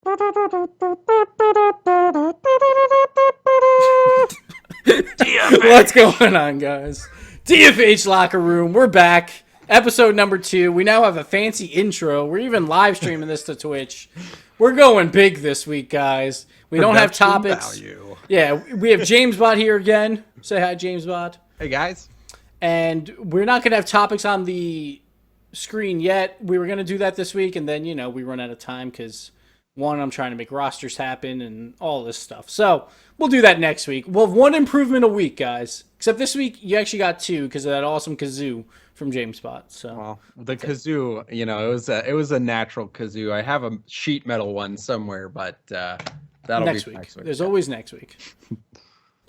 What's going on, guys? DFH Locker Room, we're back. Episode number 2. We now have a fancy intro. We're even live streaming this to Twitch. We're going big this week, guys. We don't have topics. Value. Yeah, we have James Bot here again. Say hi, James Bot. Hey, guys. And we're not going to have topics on the screen yet. We were going to do that this week, and then, we run out of time because, one, I'm trying to make rosters happen and all this stuff. So we'll do that next week. We'll have one improvement a week, guys. Except this week, you actually got 2 because of that awesome kazoo from James Spot. So Well, the kazoo, it was a natural kazoo. I have a sheet metal one somewhere, but that'll next be week. next week. There's always next week.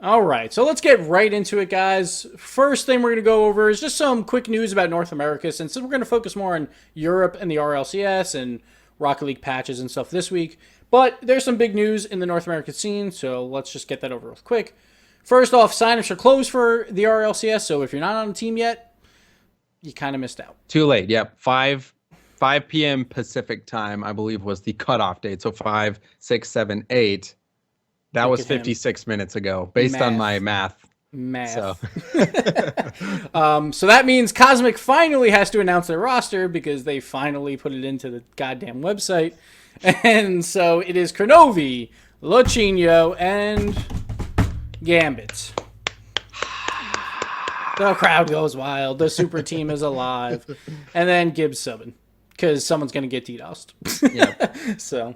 All right, so let's get right into it, guys. First thing we're going to go over is just some quick news about North America, since we're going to focus more on Europe and the RLCS and Rocket League patches and stuff this week. But there's some big news in the North American scene, so let's just get that over real quick. First off, signups are closed for the RLCS, so if you're not on the team yet, you kind of missed out. Too late. Yep. 5 p.m. Pacific time, I believe, was the cutoff date. So 5, 6, 7, 8. That was 56 minutes ago, based on my math. So. So that means Cosmic finally has to announce their roster because they finally put it into the goddamn website. And so it is Cronovi, Lochinho, and Gambit. The crowd goes wild. The super team is alive. And then Gibbs subbing because someone's going to get DDoSed. Yeah. So.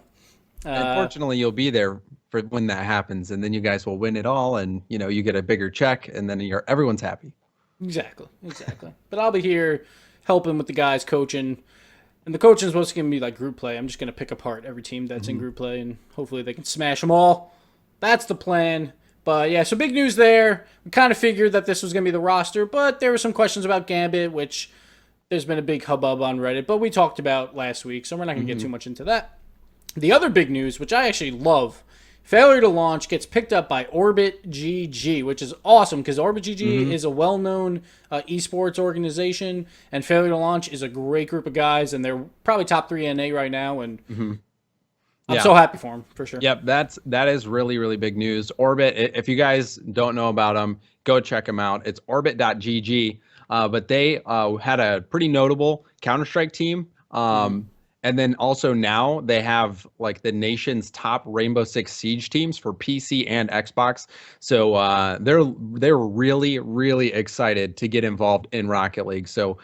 Unfortunately, you'll be there for when that happens, and then you guys will win it all, and you get a bigger check, and then everyone's happy. Exactly. But I'll be here helping with the guys coaching, and the coaching is supposed to give me like group play. I'm just gonna pick apart every team that's in group play, and hopefully they can smash them all. That's the plan. But yeah, so big news there. We kind of figured that this was gonna be the roster, but there were some questions about Gambit, which there's been a big hubbub on Reddit, but we talked about last week, so we're not gonna get too much into that. The other big news, which I actually love, failure to launch gets picked up by Orbit GG, which is awesome because Orbit GG is a well-known esports organization, and failure to launch is a great group of guys, and they're probably top 3 NA right now, and I'm so happy for them, for sure. Yep, that is really, really big news. Orbit, if you guys don't know about them, go check them out. It's orbit.gg, but they had a pretty notable Counter-Strike team. And then also now they have like the nation's top Rainbow Six Siege teams for PC and Xbox. So they're really, really excited to get involved in Rocket League. So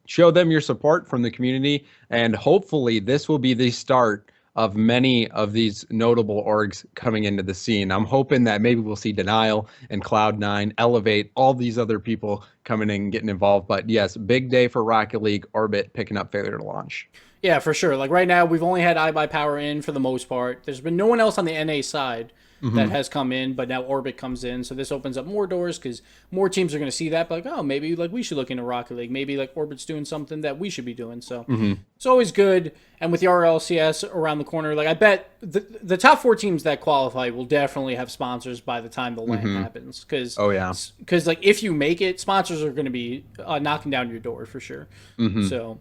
show them your support from the community, and hopefully this will be the start of many of these notable orgs coming into the scene. I'm hoping that maybe we'll see Denial and Cloud9, Elevate, all these other people coming in and getting involved. But yes, big day for Rocket League. Orbit picking up failure to launch. Yeah, for sure. Like right now, we've only had iBuyPower in for the most part. There's been no one else on the NA side that has come in, but now Orbit comes in. So this opens up more doors because more teams are going to see that. But like, oh, maybe like we should look into Rocket League. Maybe like Orbit's doing something that we should be doing. So it's always good. And with the RLCS around the corner, like I bet the top 4 teams that qualify will definitely have sponsors by the time the LAN happens. Because like if you make it, sponsors are going to be knocking down your door for sure. So.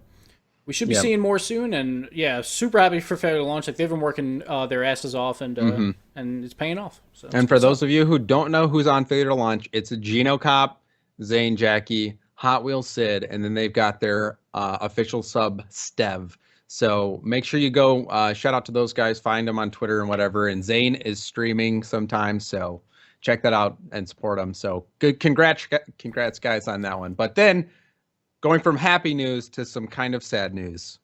We should be seeing more soon, and yeah, super happy for failure to launch. Like they've been working their asses off, and it's paying off. So and for those of you who don't know who's on failure to launch, it's Geno Cop, Zane Jackie, Hot Wheels Sid, and then they've got their official sub Stev. So make sure you go shout out to those guys, find them on Twitter and whatever. And Zane is streaming sometimes, so check that out and support them. So good, congrats guys on that one. But then. Going from happy news to some kind of sad news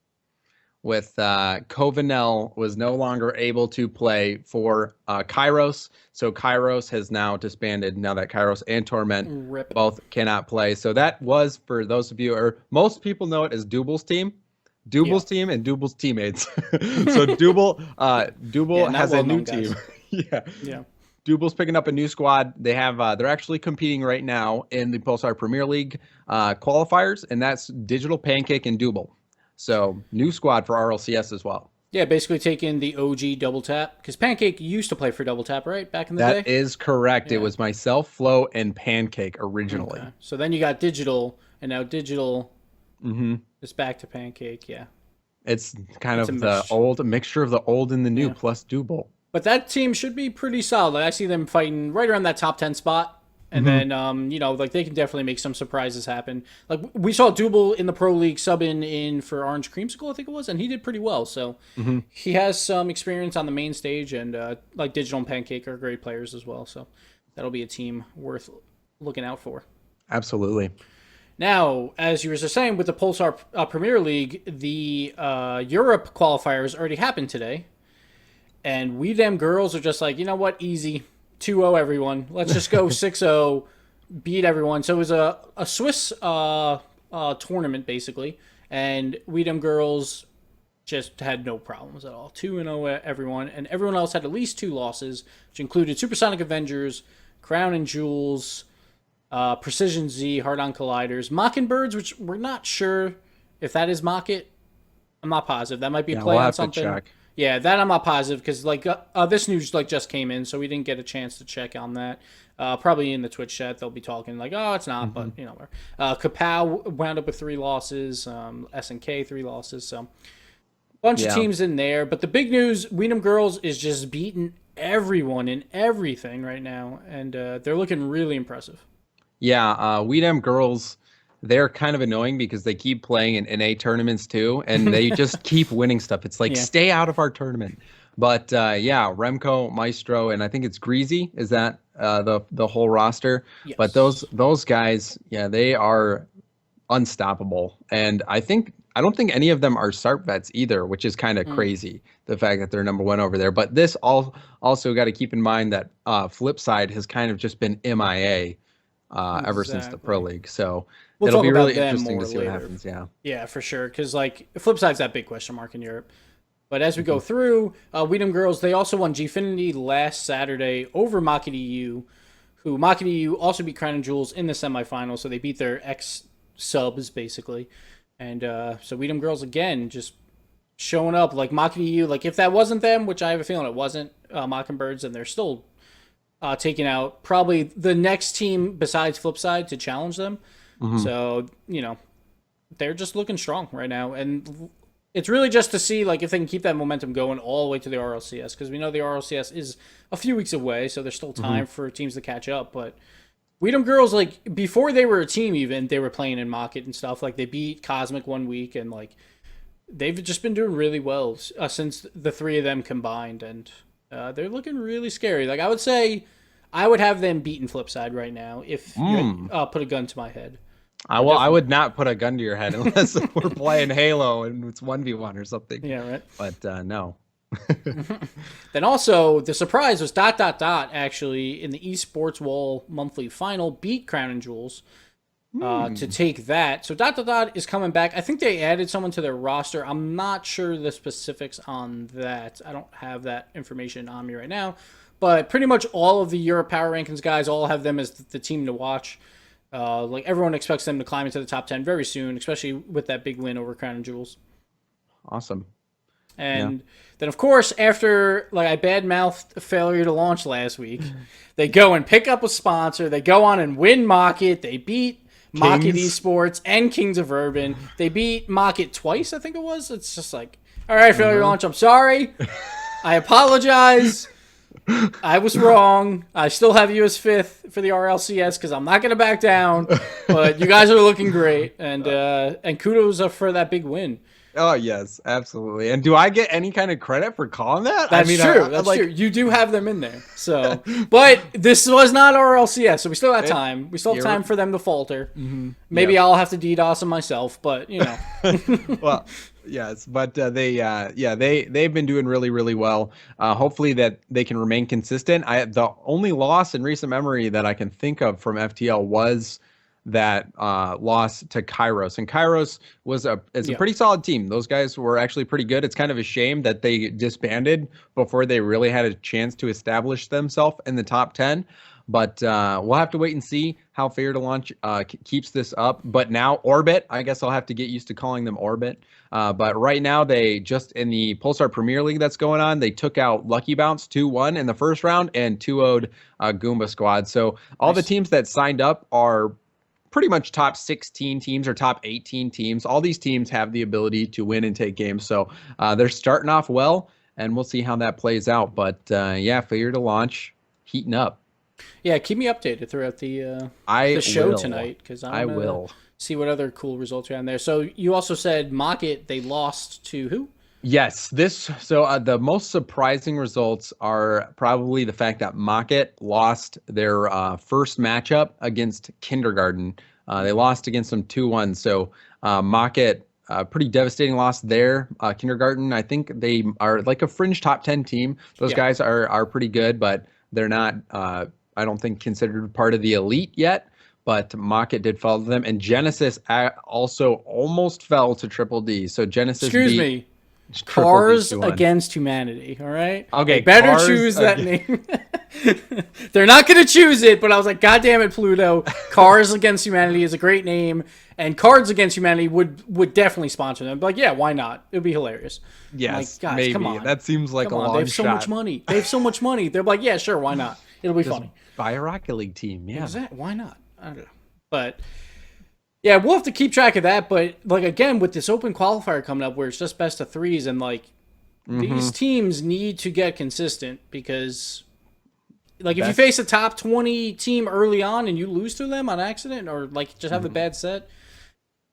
with Covenel was no longer able to play for Kairos. So Kairos has now disbanded now that Kairos and Torment both cannot play. So that was, for those of you, or most people know it as Double's team. Double's team and Double's teammates. So Double has a new team. Yeah. Double's picking up a new squad. They have they're actually competing right now in the Pulsar Premier League qualifiers, and that's Digital, Pancake, and Double. So new squad for RLCS as well. Yeah, basically taking the OG Double Tap, because Pancake used to play for Double Tap, right, back in the day? That is correct. Yeah. It was myself, Flo, and Pancake originally. Okay. So then you got Digital, and now Digital is back to Pancake, yeah. It's kind It's a of the mixture of the old and the new plus Double. But that team should be pretty solid. Like, I see them fighting right around that top 10 spot. And then, like they can definitely make some surprises happen. Like we saw Double in the Pro League sub in for Orange Creamsicle, I think it was, and he did pretty well. So he has some experience on the main stage, and like Digital and Pancake are great players as well. So that'll be a team worth looking out for. Absolutely. Now, as you were just saying, with the Pulsar Premier League, the Europe qualifiers already happened today. And we them girls are just like, you know what, easy. 2-0 everyone. Let's just go 6-0, beat everyone. So it was a Swiss tournament, basically. And we them girls just had no problems at all. 2-0 everyone. And everyone else had at least 2 losses, which included Supersonic Avengers, Crown and Jewels, Precision Z, Hard-On Colliders, Mockingbirds, which we're not sure if that is Mocket. I'm not positive. That might be a play on something. To check. Yeah, that I'm not positive because like this news like just came in, so we didn't get a chance to check on that. Probably in the Twitch chat they'll be talking like, oh, it's not, but you know, Kapow wound up with 3 losses, SNK 3 losses, so bunch of teams in there. But the big news, Weenham Girls is just beating everyone in everything right now, and they're looking really impressive. Yeah, Weedem Girls, they're kind of annoying because they keep playing in NA tournaments too, and they just keep winning stuff. It's like, stay out of our tournament. But yeah, Remco, Maestro, and I think it's Greasy. Is that the whole roster? Yes. But those guys, yeah, they are unstoppable. And I don't think any of them are SARP vets either, which is kind of crazy, the fact that they're number 1 over there. But this also got to keep in mind that Flipside has kind of just been MIA ever since the Pro League. So it'll be really interesting to see what happens. Yeah, for sure. Because like Flipside's that big question mark in Europe. But as we go through, Weedham Girls, they also won Gfinity last Saturday over Mocket EU, who Mocket EU also beat Crown and Jewels in the semifinals. So they beat their ex-subs, basically. And so Weedham Girls, again, just showing up. Like Mocket EU, like if that wasn't them, which I have a feeling it wasn't, Mockingbirds, and they're still taking out probably the next team besides Flipside to challenge them. So, you know, they're just looking strong right now. And it's really just to see like if they can keep that momentum going all the way to the RLCS, because we know the RLCS is a few weeks away, so there's still time for teams to catch up. But Weedham Girls, like before they were a team even, they were playing in Mocket and stuff. Like they beat Cosmic one week, and like they've just been doing really well since the 3 of them combined, and they're looking really scary. Like I would say I would have them beaten Flipside right now if you put a gun to my head. I would not put a gun to your head unless we're playing Halo and it's 1v1 or something. Yeah, right. But no. Then also the surprise was ... actually in the Esports Wall monthly final beat Crown and Jewels to take that. So ... is coming back. I think they added someone to their roster. I'm not sure the specifics on that. I don't have that information on me right now. But pretty much all of the Europe Power Rankings guys all have them as the team to watch. Like everyone expects them to climb into the top 10 very soon, especially with that big win over Crown and Jewels. Awesome. And then, of course, after like I badmouthed failure to launch last week, they go and pick up a sponsor. They go on and win Mocket. They beat Mocket Esports and Kings of Urban. They beat Mocket twice, I think it was. It's just like, all right, failure to launch. I'm sorry. I apologize. I was wrong. I still have you as 5th for the RLCS because I'm not going to back down. But you guys are looking great, and kudos for that big win. Oh yes, absolutely. And do I get any kind of credit for calling that? That's true. That's true. You do have them in there. So, but this was not RLCS, so we still have time. We still have time for them to falter. Maybe I'll have to DDoS them myself, but you know. Well. Yes, but they've been doing really, really well. Hopefully that they can remain consistent. The only loss in recent memory that I can think of from FTL was that loss to Kairos, and Kairos was a pretty solid team. Those guys were actually pretty good. It's kind of a shame that they disbanded before they really had a chance to establish themselves in the top 10. But we'll have to wait and see how Fair to Launch keeps this up. But now Orbit, I guess I'll have to get used to calling them Orbit. But right now, they just in the Pulsar Premier League that's going on, they took out Lucky Bounce 2-1 in the first round and 2-0'd Goomba Squad. So all the teams that signed up are pretty much top 16 teams or top 18 teams. All these teams have the ability to win and take games. So they're starting off well, and we'll see how that plays out. But yeah, failure to launch, heating up. Yeah, keep me updated throughout the show tonight, because I will see what other cool results are on there. So you also said Mocket, they lost to who? Yes, the most surprising results are probably the fact that Mocket lost their first matchup against Kindergarten. They lost against them 2-1. So Mocket, pretty devastating loss there. Kindergarten, I think they are like a fringe top 10 team. Those guys are pretty good, but they're not, I don't think, considered part of the elite yet. But Mocket did fall to them. And Genesis also almost fell to Triple D. So Genesis Excuse me. Cars Against Humanity, all right? Okay, they better choose that name. They're not going to choose it, but I was like, God damn it, Pluto. Cars Against Humanity is a great name, and Cards Against Humanity would definitely sponsor them. But like, yeah, why not? It would be hilarious. Yes, like, guys, maybe. Come on. That seems like a long shot. They have so much money. They have so much money. They're like, yeah, sure, why not? It'll be funny. Buy a Rocket League team, yeah. Exactly. Why not? I don't know. But yeah, we'll have to keep track of that. But like, again, with this open qualifier coming up where it's just best of threes, and like these teams need to get consistent, because like if you face a top 20 team early on and you lose to them on accident, or like just have a bad set,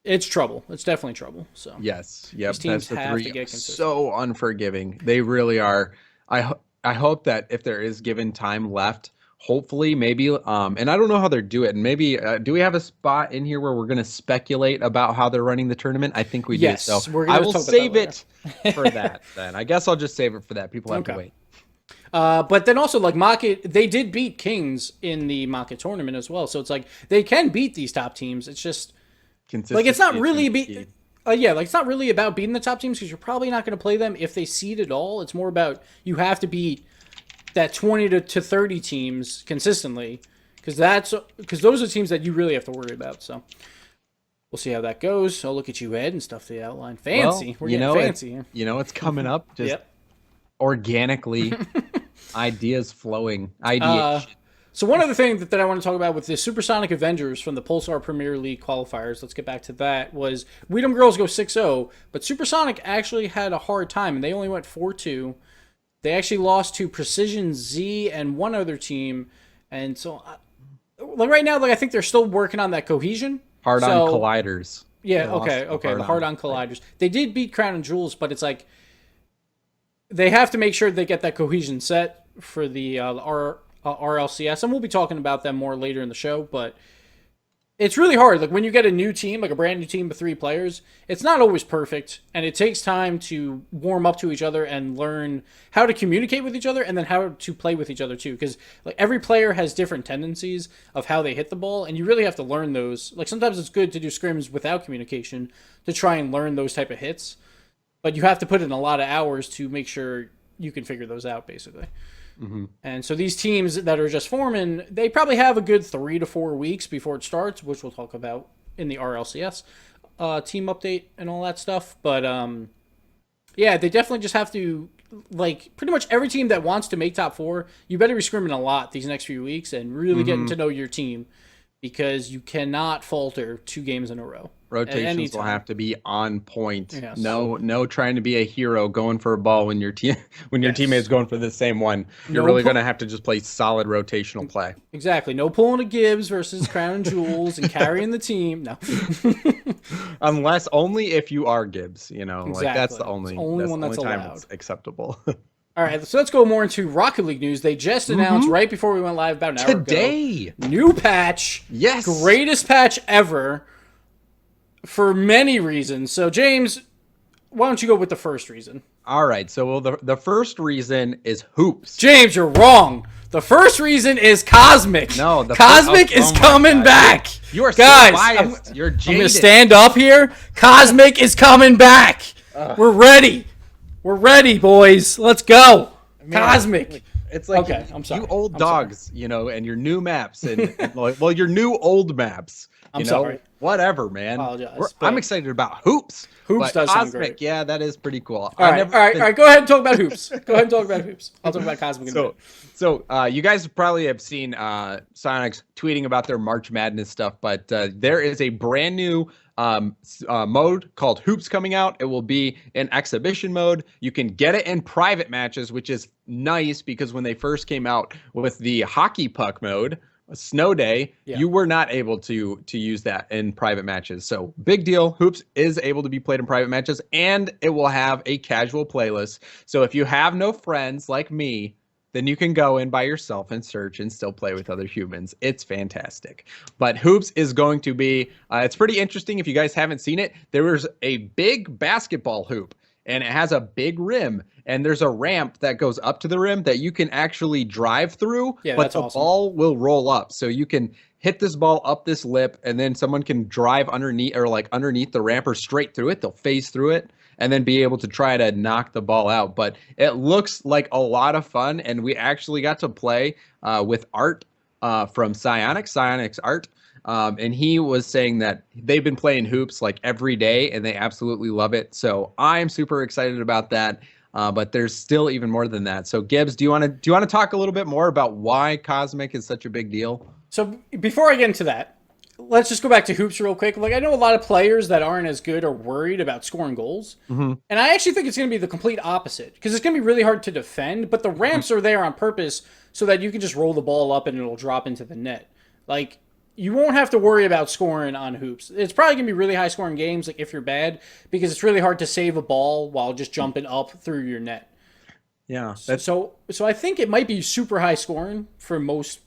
it's trouble. It's definitely trouble. So yes, yep, these teams have to get consistent. So unforgiving. They really are. I hope that if there is given time left, hopefully, maybe, and I don't know how they're doing it. And maybe, do we have a spot in here where we're going to speculate about how they're running the tournament? I think we do. Yes, so I will save it for that. Then I guess I'll just save it for that. People have to wait. But then also, like, Mocket, they did beat Kings in the Mocket tournament as well. So it's like they can beat these top teams. It's just like it's not really it's not really about beating the top teams, because you're probably not going to play them if they seed at all. It's more about you have to beat that 20 to 30 teams consistently, because those are teams that you really have to worry about. So we'll see how that goes. I'll look at you, Ed, and stuff the outline. Fancy. We're getting fancy. It's coming up just organically. Ideas flowing. Ideation. So one other thing that I want to talk about with the Supersonic Avengers from the Pulsar Premier League qualifiers, let's get back to that, was Weedham Girls go 6-0, but Supersonic actually had a hard time, and they only went 4-2. They actually lost to Precision Z and one other team. And so, like right now, like I think they're still working on that cohesion. Hard on Colliders. Yeah, okay. Hard on Colliders. They did beat Crown and Jewels, but it's like they have to make sure they get that cohesion set for the RLCS. And we'll be talking about them more later in the show, but it's really hard. Like when you get a new team, like a brand new team of 3 players, it's not always perfect, and it takes time to warm up to each other and learn how to communicate with each other, and then how to play with each other too. Because like every player has different tendencies of how they hit the ball, and you really have to learn those. Like sometimes it's good to do scrims without communication to try and learn those type of hits, but you have to put in a lot of hours to make sure you can figure those out, basically. And so these teams that are just forming, they probably have a good 3 to 4 weeks before it starts, which we'll talk about in the RLCS team update and all that stuff. But yeah, they definitely just have to, like, pretty much every team that wants to make top 4, you better be scrimming a lot these next few weeks and really getting to know your team, because you cannot falter 2 games in a row. Rotations will have to be on point. Yes. No trying to be a hero going for a ball when your teammate's going for the same one. You're really going to have to just play solid rotational play. Exactly. No pulling a Gibbs versus Crown and Jewels and carrying the team. No. Unless only if you are Gibbs, Exactly. like that's the only one that's time allowed. it's acceptable. All right, so let's go more into Rocket League news. They just announced right before we went live about an hour ago. Today. New patch. Yes. Greatest patch ever for many reasons. So, James, why don't you go with the first reason? All right, so the first reason is hoops. James, you're wrong. The first reason is Cosmic. No, Cosmic is coming back. You are guys, so biased. You're jaded. I'm going to stand up here. Cosmic is coming back. We're ready. We're ready, boys. Let's go. Man, Cosmic. It's like okay, I'm sorry. You old dogs, and your new maps and your new old maps. I'm sorry. Whatever, man. Apologize, I'm but- excited about hoops. Hoops but does sound Cosmic, great. yeah, that is pretty cool. All right. Go ahead and talk about hoops. Go ahead and talk about hoops. I'll talk about Cosmic in a minute. So you guys probably have seen Psyonix tweeting about their March Madness stuff, but there is a brand new mode called Hoops coming out. It will be in exhibition mode. You can get it in private matches, which is nice because when they first came out with the hockey puck mode, Snow Day, you were not able to use that in private matches. So big deal. Hoops is able to be played in private matches, and it will have a casual playlist. So if you have no friends like me, then you can go in by yourself and search and still play with other humans. It's fantastic. But Hoops is going to be, it's pretty interesting. If you guys haven't seen it, there was a big basketball hoop, and it has a big rim, and there's a ramp that goes up to the rim that you can actually drive through, but the ball will roll up. So you can hit this ball up this lip, and then someone can drive underneath or like underneath the ramp or straight through it. They'll phase through it and then be able to try to knock the ball out. But it looks like a lot of fun, and we actually got to play with Art from Psyonix Art. And he was saying that they've been playing hoops like every day and they absolutely love it. So I'm super excited about that. But there's still even more than that. So Gibbs, do you want to talk a little bit more about why Cosmic is such a big deal? So before I get into that, let's just go back to hoops real quick. Like, I know a lot of players that aren't as good are worried about scoring goals. And I actually think it's going to be the complete opposite, because it's going to be really hard to defend, but the ramps are there on purpose so that you can just roll the ball up and it'll drop into the net. Like, you won't have to worry about scoring on hoops. It's probably going to be really high scoring games, like if you're bad, because it's really hard to save a ball while just jumping up through your net. Yeah. So I think it might be super high scoring for most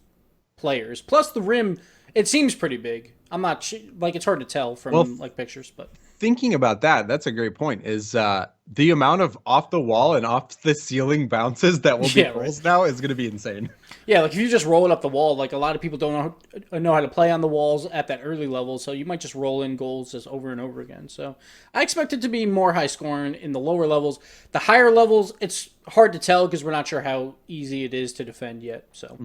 players. Plus the rim, it seems pretty big. I'm not like, it's hard to tell from like pictures, but thinking about that, that's a great point. Is the amount of off the wall and off the ceiling bounces that will be goals now is going to be insane. Yeah, like if you just roll it up the wall, like a lot of people don't know how to play on the walls at that early level, so you might just roll in goals just over and over again. So I expect it to be more high scoring in the lower levels. The higher levels, it's hard to tell because we're not sure how easy it is to defend yet. So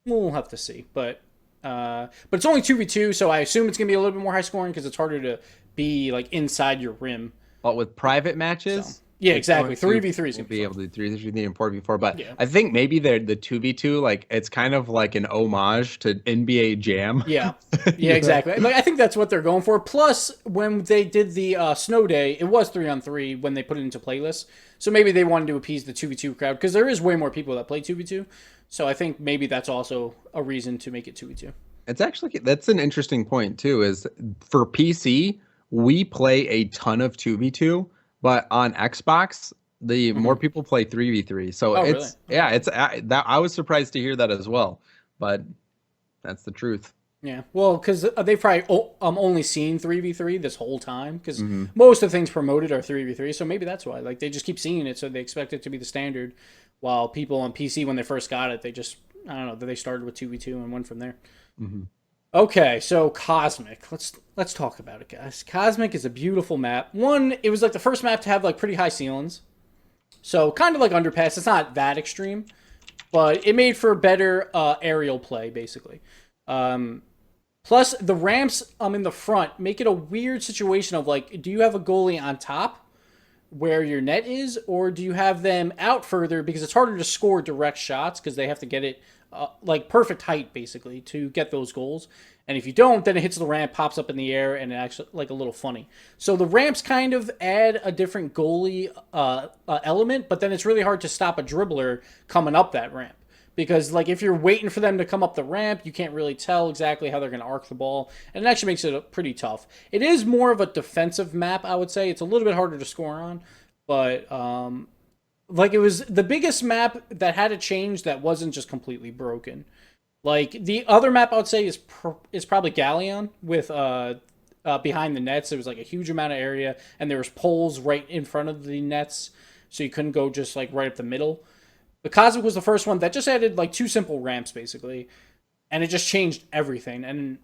we'll have to see. But it's only 2v2, so I assume it's going to be a little bit more high scoring because it's harder to be like inside your rim. But with private matches, yeah, exactly. 3v3 is going to be able to do 3v3 and 4v4. But I think maybe the 2v2, like it's kind of like an homage to NBA Jam. Yeah, exactly. Like I think that's what they're going for. Plus, when they did the Snow Day, it was 3-on-3 when they put it into playlists. So maybe they wanted to appease the 2v2 crowd because there is way more people that play 2v2. So I think maybe that's also a reason to make it 2v2. It's actually, that's an interesting point too, is for PC, we play a ton of 2v2, but on Xbox, the more people play 3v3. So it's, really? Yeah, it's that I was surprised to hear that as well, but that's the truth. Yeah, well, because they've probably only seen 3v3 this whole time, because most of the things promoted are 3v3, so maybe that's why. Like, they just keep seeing it, so they expect it to be the standard, while people on PC, when they first got it, they just, I don't know, they started with 2v2 and went from there. Okay, so Cosmic. Let's talk about it, guys. Cosmic is a beautiful map. One, it was like the first map to have like pretty high ceilings. So kind of like Underpass. It's not that extreme, but it made for better aerial play, basically. Plus, the ramps in the front make it a weird situation of like, do you have a goalie on top where your net is, or do you have them out further because it's harder to score direct shots because they have to get it like perfect height basically to get those goals. And if you don't, then it hits the ramp, pops up in the air, and it actually like a little funny. So the ramps kind of add a different goalie element, but then it's really hard to stop a dribbler coming up that ramp. Because like if you're waiting for them to come up the ramp, you can't really tell exactly how they're going to arc the ball. And it actually makes it pretty tough. It is more of a defensive map, I would say. It's a little bit harder to score on. But like it was the biggest map that had a change that wasn't just completely broken. Like the other map I would say is probably Galleon with behind the nets. There was like a huge amount of area and there was poles right in front of the nets. So you couldn't go just like right up the middle. The Cosmic was the first one that just added like 2 simple ramps basically, and it just changed everything. And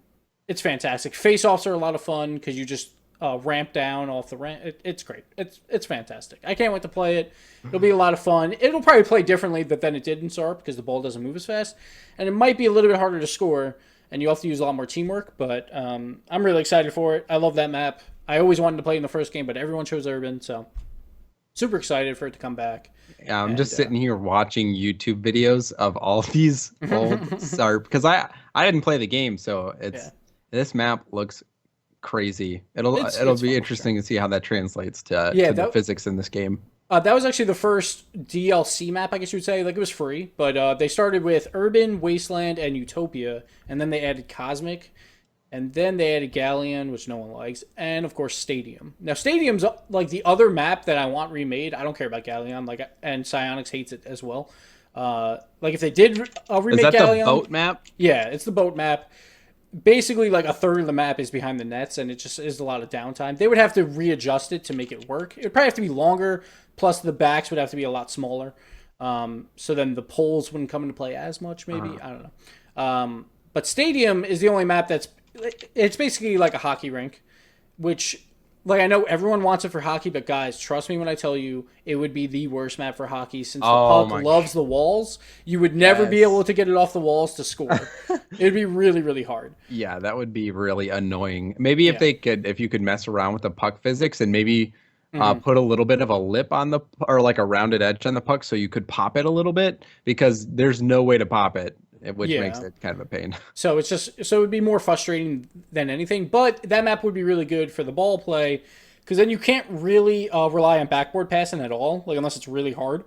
it's fantastic. Face-offs are a lot of fun because you just ramp down off the ramp. It's great. It's fantastic. I can't wait to play it. It'll be a lot of fun. It'll probably play differently than it did in SARP because the ball doesn't move as fast, and it might be a little bit harder to score. and you have to use a lot more teamwork. But I'm really excited for it. I love that map. I always wanted to play in the first game, but everyone chose Urban, so super excited for it to come back. Yeah, I'm just sitting here watching YouTube videos of all these old SARP because I didn't play the game, so this map looks crazy. It'll be interesting to see how that translates to the physics in this game. That was actually the first DLC map, I guess you would say. Like, it was free, but they started with Urban, Wasteland, and Utopia, and then they added Cosmic, and then they added Galleon, which no one likes, and of course Stadium. Now, Stadium's like the other map that I want remade. I don't care about Galleon, and Psyonix hates it as well. Like, if they did remake Galleon... Is that the boat map? Yeah, it's the boat map. Basically, like, a third of the map is behind the nets, and it just is a lot of downtime. They would have to readjust it to make it work. It would probably have to be longer, plus the backs would have to be a lot smaller. So then the poles wouldn't come into play as much, maybe. I don't know. But Stadium is the only map that's... It's basically like a hockey rink, which... Like, I know everyone wants it for hockey, but guys, trust me when I tell you, it would be the worst map for hockey since the puck loves the walls. You would never be able to get it off the walls to score. It'd be really, really hard. Yeah, that would be really annoying. Maybe if you could mess around with the puck physics and maybe put a little bit of a lip on or like a rounded edge on the puck so you could pop it a little bit, because there's no way to pop it, which makes it kind of a pain. So it would be more frustrating than anything, but that map would be really good for the ball play, because then you can't really rely on backboard passing at all, like, unless it's really hard.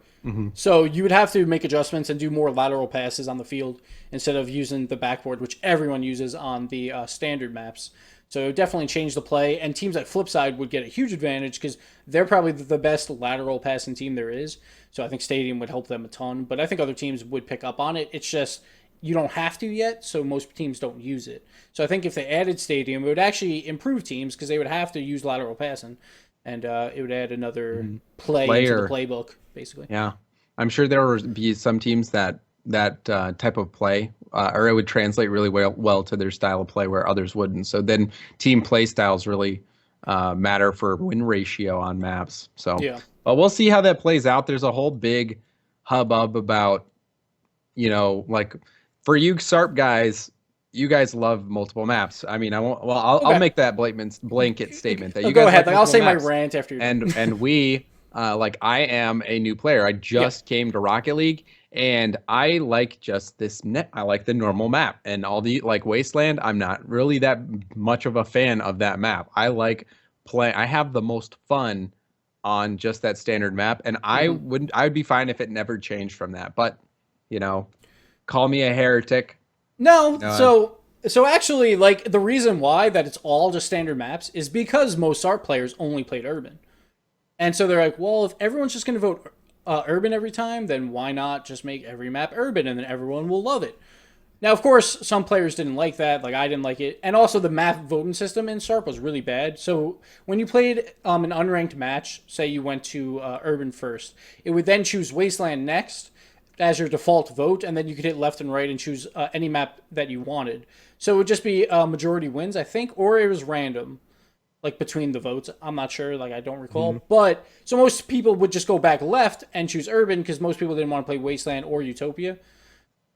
So you would have to make adjustments and do more lateral passes on the field instead of using the backboard, which everyone uses on the standard maps. So it would definitely change the play, and teams like Flipside would get a huge advantage because they're probably the best lateral passing team there is. So I think Stadium would help them a ton, but I think other teams would pick up on it. It's just... You don't have to yet, so most teams don't use it. So I think if they added Stadium, it would actually improve teams because they would have to use lateral passing, and it would add another player into the playbook, basically. Yeah, I'm sure there would be some teams that type of play, or it would translate really well to their style of play where others wouldn't. So then team play styles really matter for win ratio on maps. So, but we'll see how that plays out. There's a whole big hubbub about, like... For you SARP guys, you guys love multiple maps. I mean, I won't. Well, I'll make that blanket statement that you guys go ahead. Like I'll say maps. My rant after. And we like, I am a new player. I just came to Rocket League, and I like just this net. I like the normal map, and all the like Wasteland. I'm not really that much of a fan of that map. I like play. I have the most fun on just that standard map, and I would be fine if it never changed from that. But call me a heretic. No, so actually, like, the reason why that it's all just standard maps is because most SARP players only played Urban. And so they're like, well, if everyone's just going to vote Urban every time, then why not just make every map Urban, and then everyone will love it. Now, of course, some players didn't like that, like I didn't like it. And also the map voting system in SARP was really bad. So when you played an unranked match, say you went to Urban first, it would then choose Wasteland next as your default vote, and then you could hit left and right and choose any map that you wanted. So it would just be majority wins, I think, or it was random, like between the votes. I'm not sure, like I don't recall. But so most people would just go back left and choose Urban because most people didn't want to play Wasteland or Utopia.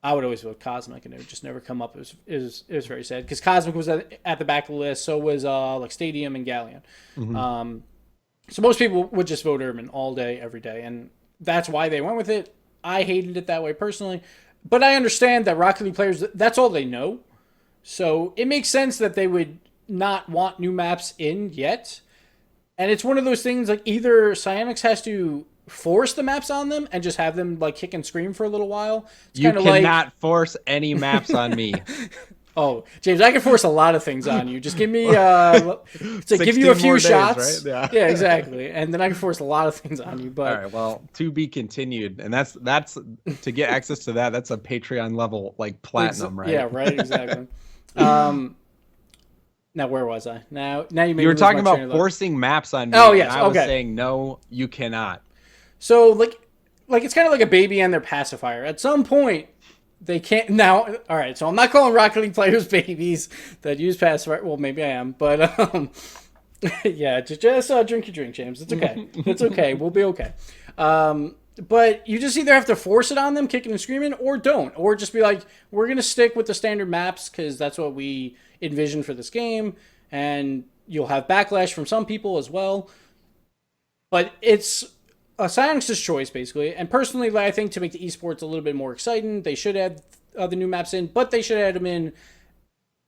I would always vote Cosmic, and it would just never come up. It was very sad because Cosmic was at the back of the list. So was like Stadium and Galleon. So most people would just vote Urban all day, every day, and that's why they went with it. I hated it that way personally, but I understand that Rocket League players, that's all they know. So it makes sense that they would not want new maps in yet. And it's one of those things, like, either Psyonix has to force the maps on them and just have them like kick and scream for a little while. It's you cannot force any maps on me. Oh, James, I can force a lot of things on you. Just give me to give you a few shots. Right? Yeah, exactly. And then I can force a lot of things on you. But all right, well, to be continued. And that's to get access to that. That's a Patreon level, like platinum, right? Yeah, right. Exactly. Now, where was I? Now you were talking about forcing maps on me. Oh yes, and I was saying no, you cannot. So like it's kind of like a baby and their pacifier. At some point, they can't now. All right, so I'm not calling Rocket League players babies that use pacifier. Well, maybe I am, but yeah, just drink your drink, James. It's okay. It's okay. We'll be okay. But you just either have to force it on them, kicking and screaming, or don't. Or just be like, we're going to stick with the standard maps because that's what we envision for this game. And you'll have backlash from some people as well. But it's Psyonix's choice, basically. And personally, I think to make the esports a little bit more exciting, they should add the new maps in, but they should add them in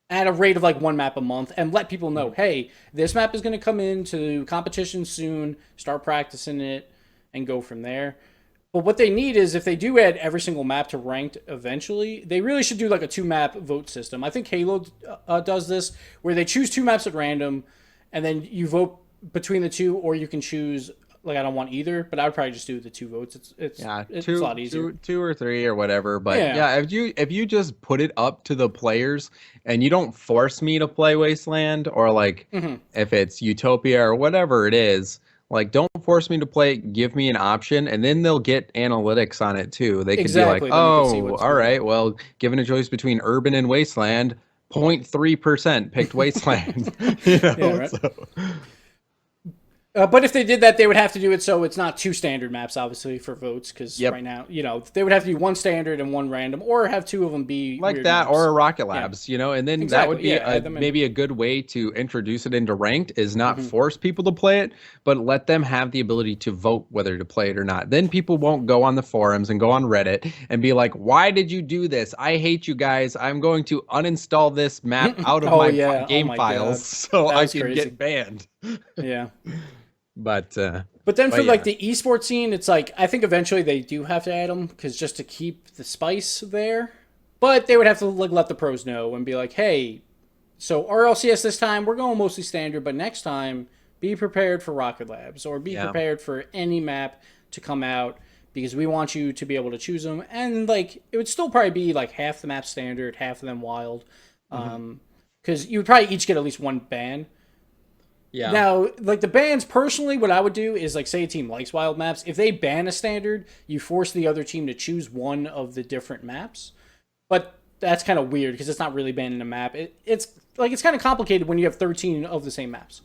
at a rate of like one map a month and let people know, hey, this map is going to come into competition soon, start practicing it, and go from there. But what they need is if they do add every single map to ranked eventually, they really should do like a 2-map vote system. I think Halo does this, where they choose 2 maps at random, and then you vote between the 2, or you can choose, like, I don't want either, but I would probably just do the 2 votes. It's a lot easier. Two or three or whatever. But Yeah. if you just put it up to the players and you don't force me to play Wasteland, or like if it's Utopia or whatever it is, like, don't force me to play, give me an option, and then they'll get analytics on it too. They could be like, oh, all right, well, given a choice between Urban and Wasteland, 0.3% picked Wasteland. Yeah, right. But if they did that, they would have to do it so it's not 2 standard maps, obviously, for votes. Because right now, they would have to do 1 standard and 1 random, or have 2 of them be like weird that, maps. or a Rocket Labs, and then that would be maybe a good way to introduce it into ranked, is not force people to play it, but let them have the ability to vote whether to play it or not. Then people won't go on the forums and go on Reddit and be like, why did you do this? I hate you guys. I'm going to uninstall this map out of my game files so I can get banned. Yeah. But then for like the esports scene, it's like, I think eventually they do have to add them, because just to keep the spice there. But they would have to like let the pros know and be like, hey, so RLCS this time we're going mostly standard, but next time be prepared for Rocket Labs, or be prepared for any map to come out, because we want you to be able to choose them. And like, it would still probably be like half the map standard, half of them wild, because you would probably each get at least 1 ban. Yeah. Now, like the bans, personally, what I would do is, like, say a team likes wild maps. If they ban a standard, you force the other team to choose one of the different maps. But that's kind of weird, because it's not really banning a map. It's kind of complicated when you have 13 of the same maps.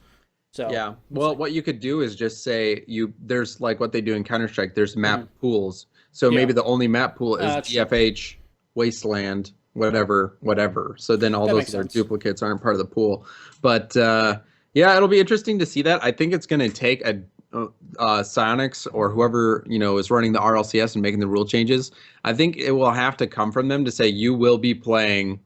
So yeah. Well, what you could do is just say there's like what they do in Counter-Strike. There's map pools. So maybe the only map pool is DFH, Wasteland, whatever. So then all those other duplicates aren't part of the pool. But yeah, it'll be interesting to see that. I think it's going to take a Psyonix or whoever is running the RLCS and making the rule changes. I think it will have to come from them to say you will be playing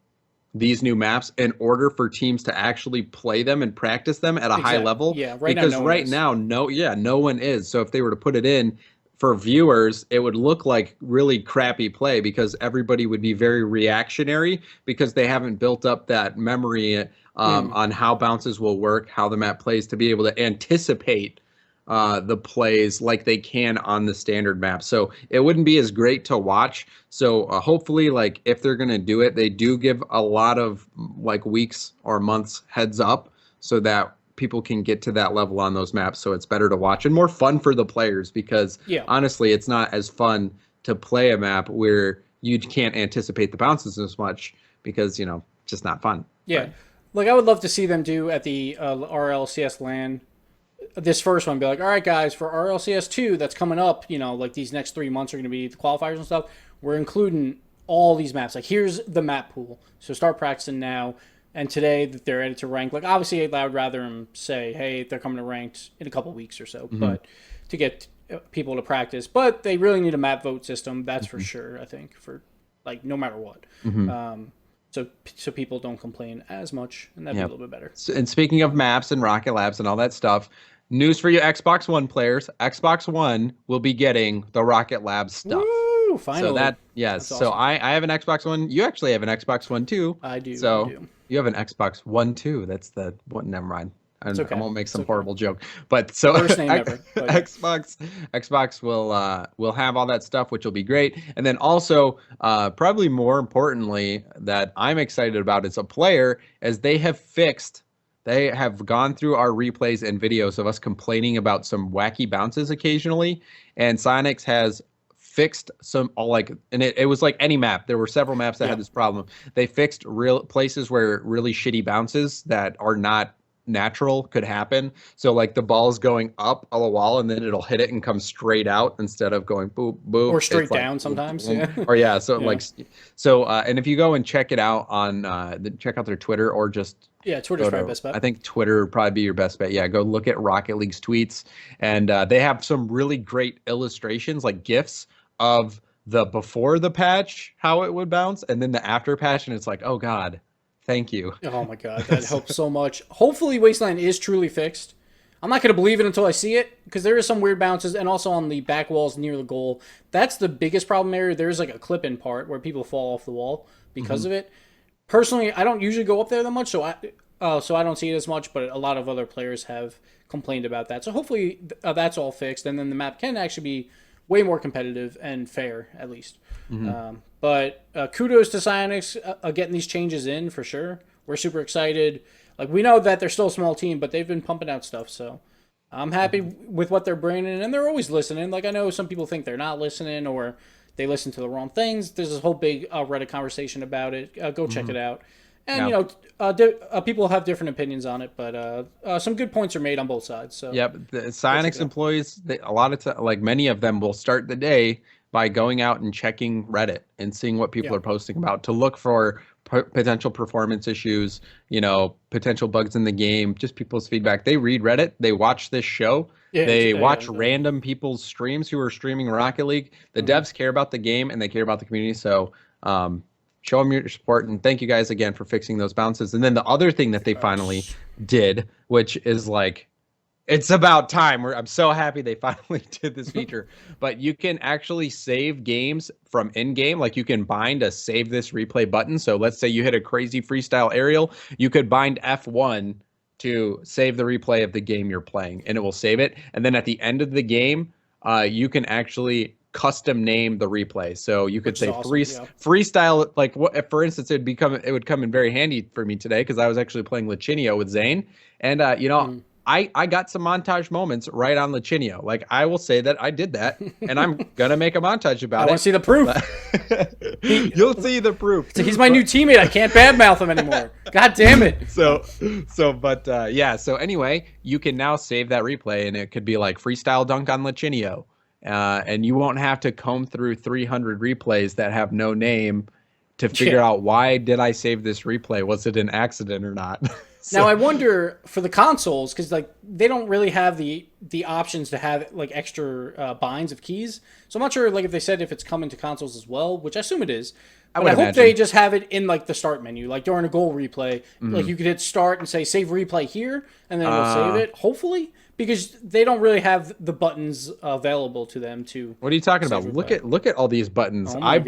these new maps in order for teams to actually play them and practice them at a high level. Yeah, because now no one is. So if they were to put it in for viewers, it would look like really crappy play, because everybody would be very reactionary, because they haven't built up that memory on how bounces will work, how the map plays, to be able to anticipate the plays like they can on the standard map. So it wouldn't be as great to watch. So hopefully, like, if they're going to do it, they do give a lot of like weeks or months heads up, so that people can get to that level on those maps. So it's better to watch and more fun for the players, because honestly, it's not as fun to play a map where you can't anticipate the bounces as much, because, just not fun. Yeah. But like, I would love to see them do at the RLCS LAN, this first one, be like, all right, guys, for RLCS 2 that's coming up, like these next 3 months are going to be the qualifiers and stuff, we're including all these maps. Like, here's the map pool. So start practicing now. And today that they're added to ranked, like, obviously I would rather them say, hey, they're coming to ranked in a couple weeks or so, but to get people to practice. But they really need a map vote system, that's for sure, I think, for, like, no matter what. So people don't complain as much, and that'd be a little bit better. And speaking of maps and Rocket Labs and all that stuff, news for you Xbox One players: Xbox One will be getting the Rocket Labs stuff. Woo! Finally. So that's awesome. So I have an Xbox One. You actually have an Xbox One too. I do. So I do. You have an Xbox One too. That's the one. Never mind. I won't make some horrible joke. But so Worst name ever. But Xbox will have all that stuff, which will be great. And then also, probably more importantly, that I'm excited about as a player, as they have gone through our replays and videos of us complaining about some wacky bounces occasionally, and Psyonix has fixed some, and it was like any map. There were several maps that had this problem. They fixed real places where really shitty bounces that are not natural could happen. So like the ball's going up a wall and then it'll hit it and come straight out instead of going boop boop Or straight it's like, down boop, sometimes. boop. Yeah. Or yeah, so Yeah. like and if you go and check it out on check out their Twitter or just Yeah, Twitter's probably best bet. I think Twitter would probably be your best bet. Yeah, go look at Rocket League's tweets, and they have some really great illustrations, like GIFs of the before the patch, how it would bounce, and then the after patch, and it's like, oh god, thank you. Oh my god, that helps so much. Hopefully Wasteland is truly fixed. I'm not going to believe it until I see it, because there is some weird bounces, and also on the back walls near the goal. That's the biggest problem area. There's like a clip-in part where people fall off the wall because of it. Personally, I don't usually go up there that much, so I don't see it as much, but a lot of other players have complained about that. So hopefully that's all fixed, and then the map can actually be way more competitive and fair, at least. But kudos to Psyonix getting these changes in, for sure. We're super excited. Like, we know that they're still a small team, but they've been pumping out stuff, so I'm happy with what they're bringing, and they're always listening. Like, I know some people think they're not listening, or they listen to the wrong things. There's this whole big Reddit conversation about it. Go check it out. And, you know, people have different opinions on it, but some good points are made on both sides. So Yep, the Psyonix employees, a lot of like many of them will start the day by going out and checking Reddit and seeing what people are posting about to look for potential performance issues, you know, potential bugs in the game, just people's feedback. They read Reddit, they watch this show, they watch random people's streams who are streaming Rocket League. The devs care about the game and they care about the community, so show them your support, and thank you guys again for fixing those bounces. And then the other thing that they finally did, which is like, it's about time. I'm so happy they finally did this feature. But you can actually save games from in-game. Like, you can bind a save this replay button. So let's say you hit a crazy freestyle aerial, you could bind F1 to save the replay of the game you're playing, and it will save it. And then at the end of the game, you can actually custom name the replay. So you could say freestyle, like, what, for instance, it would come in very handy for me today, because I was actually playing Lachinio with Zane, and you know, I got some montage moments right on Lachinio. Like, I will say that I did that, and I'm gonna make a montage about it. I want to see the proof. You'll see the proof. So he's my new teammate. I can't badmouth him anymore. God damn it. Yeah. So anyway, you can now save that replay, and it could be like freestyle dunk on Lachinio. And you won't have to comb through 300 replays that have no name to figure out, why did I save this replay? Was it an accident or not? Now, I wonder for the consoles, because like they don't really have the options to have like extra binds of keys. So I'm not sure like if they said if it's coming to consoles as well, which I assume it is. But I hope they just have it in like the start menu, like during a goal replay. Like you could hit start and say save replay here, and then it'll save it. Hopefully. Because they don't really have the buttons available to them to. What are you talking about? Look at all these buttons. Oh I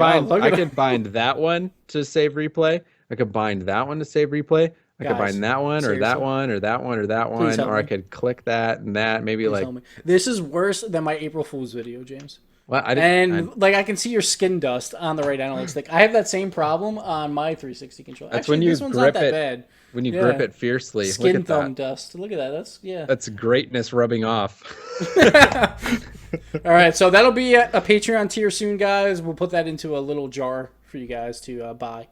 could bind that one to save replay. I could bind that one to save replay. I could bind that one, or that one, or that one, or that one, or I could click that and that. Maybe like this is worse than my April Fool's video, James. Well, I can see your skin dust on the right analog stick. I have that same problem on my 360 controller. That's actually, when you this one's grip not that it. Bad. When you grip it fiercely. Skin Look at thumb that. dust. Look at that. That's greatness rubbing off. All right, so that'll be a Patreon tier soon, guys. We'll put that into a little jar for you guys to buy.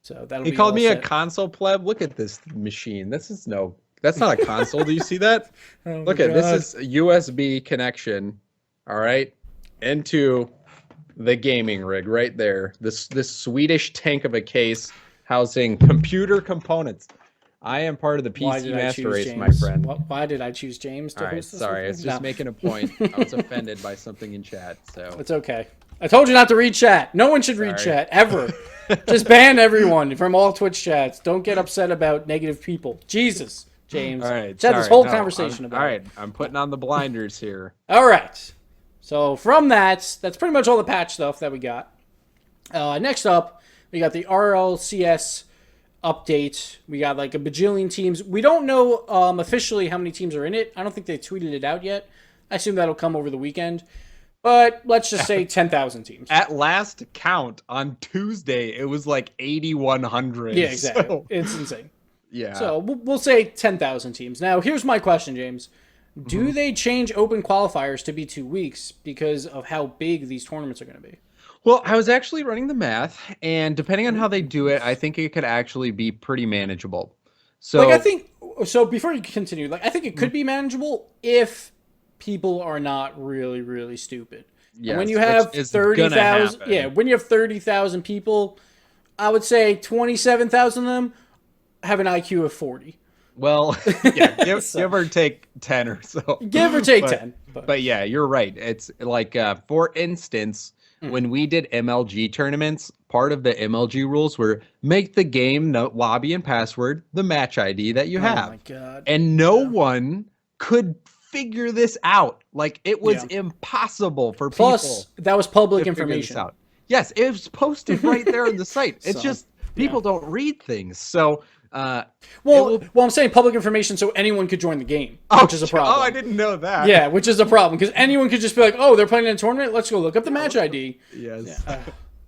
So that'll be. He called me a console pleb. Look at this machine. That's not a console. Do you see that? Look at this is a USB connection. All right, into the gaming rig right there. This Swedish tank of a case housing computer components. I am part of the PC Master Race, my friend. Why did I choose James to host this? Sorry, I was just making a point. I was offended by something in chat, so it's okay. I told you not to read chat. No one should read chat ever. Just ban everyone from all Twitch chats. Don't get upset about negative people. Jesus, James. All right, had this whole conversation about. All right, I'm putting on the blinders here. All right. So from that's pretty much all the patch stuff that we got. Next up, we got the RLCS update. We got like a bajillion teams. We don't know officially how many teams are in it. I don't think they tweeted it out yet. I assume that'll come over the weekend. But let's just say 10,000 teams. At last count on Tuesday, it was like 8,100. Yeah, exactly. So, it's insane. Yeah. So we'll say 10,000 teams. Now, here's my question, James. Do they change open qualifiers to be 2 weeks because of how big these tournaments are going to be? Well, I was actually running the math, and depending on how they do it, I think it could actually be pretty manageable. So, like, I think So before you continue, like I think it could be manageable if people are not really, really stupid. And when Yes, you have which is gonna 30,000, happen. yeah, when you have 30,000 people, I would say 27,000 of them have an IQ of 40. Well, yeah, So, give or take 10 or so. give or take But 10. but yeah, you're right. It's like for instance, when we did MLG tournaments, part of the MLG rules were make the game no lobby and password the match ID that you Oh have. my god. And no one could figure this out. Like it was Yeah. impossible for Plus, people that was public to figure this information. out. Yes, it was posted right there on the site. It's So, just people don't read things. So Well, I'm saying public information so anyone could join the game, which is a problem. Oh, I didn't know that. Yeah, which is a problem because anyone could just be like, "Oh, they're playing in a tournament. Let's go look up the match ID." Yes.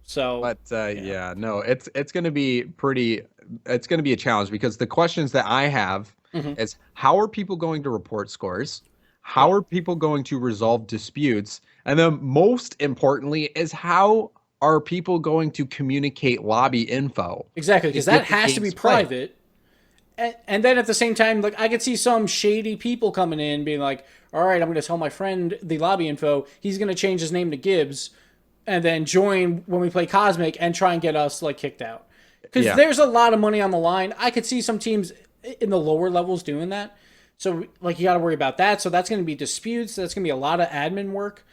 So, But yeah, no, it's gonna be pretty. It's gonna be a challenge because the questions that I have is how are people going to report scores? How are people going to resolve disputes? And then most importantly is how are people going to communicate lobby info? exactly, because that get the has to be games played? private. And then at the same time, like I could see some shady people coming in being like, "All right, I'm going to tell my friend the lobby info. He's going to change his name to Gibbs, and then join when we play Cosmic and try and get us like kicked out." Because Yeah. there's a lot of money on the line. I could see some teams in the lower levels doing that. So like you got to worry about that. So that's going to be disputes. That's going to be a lot of admin work.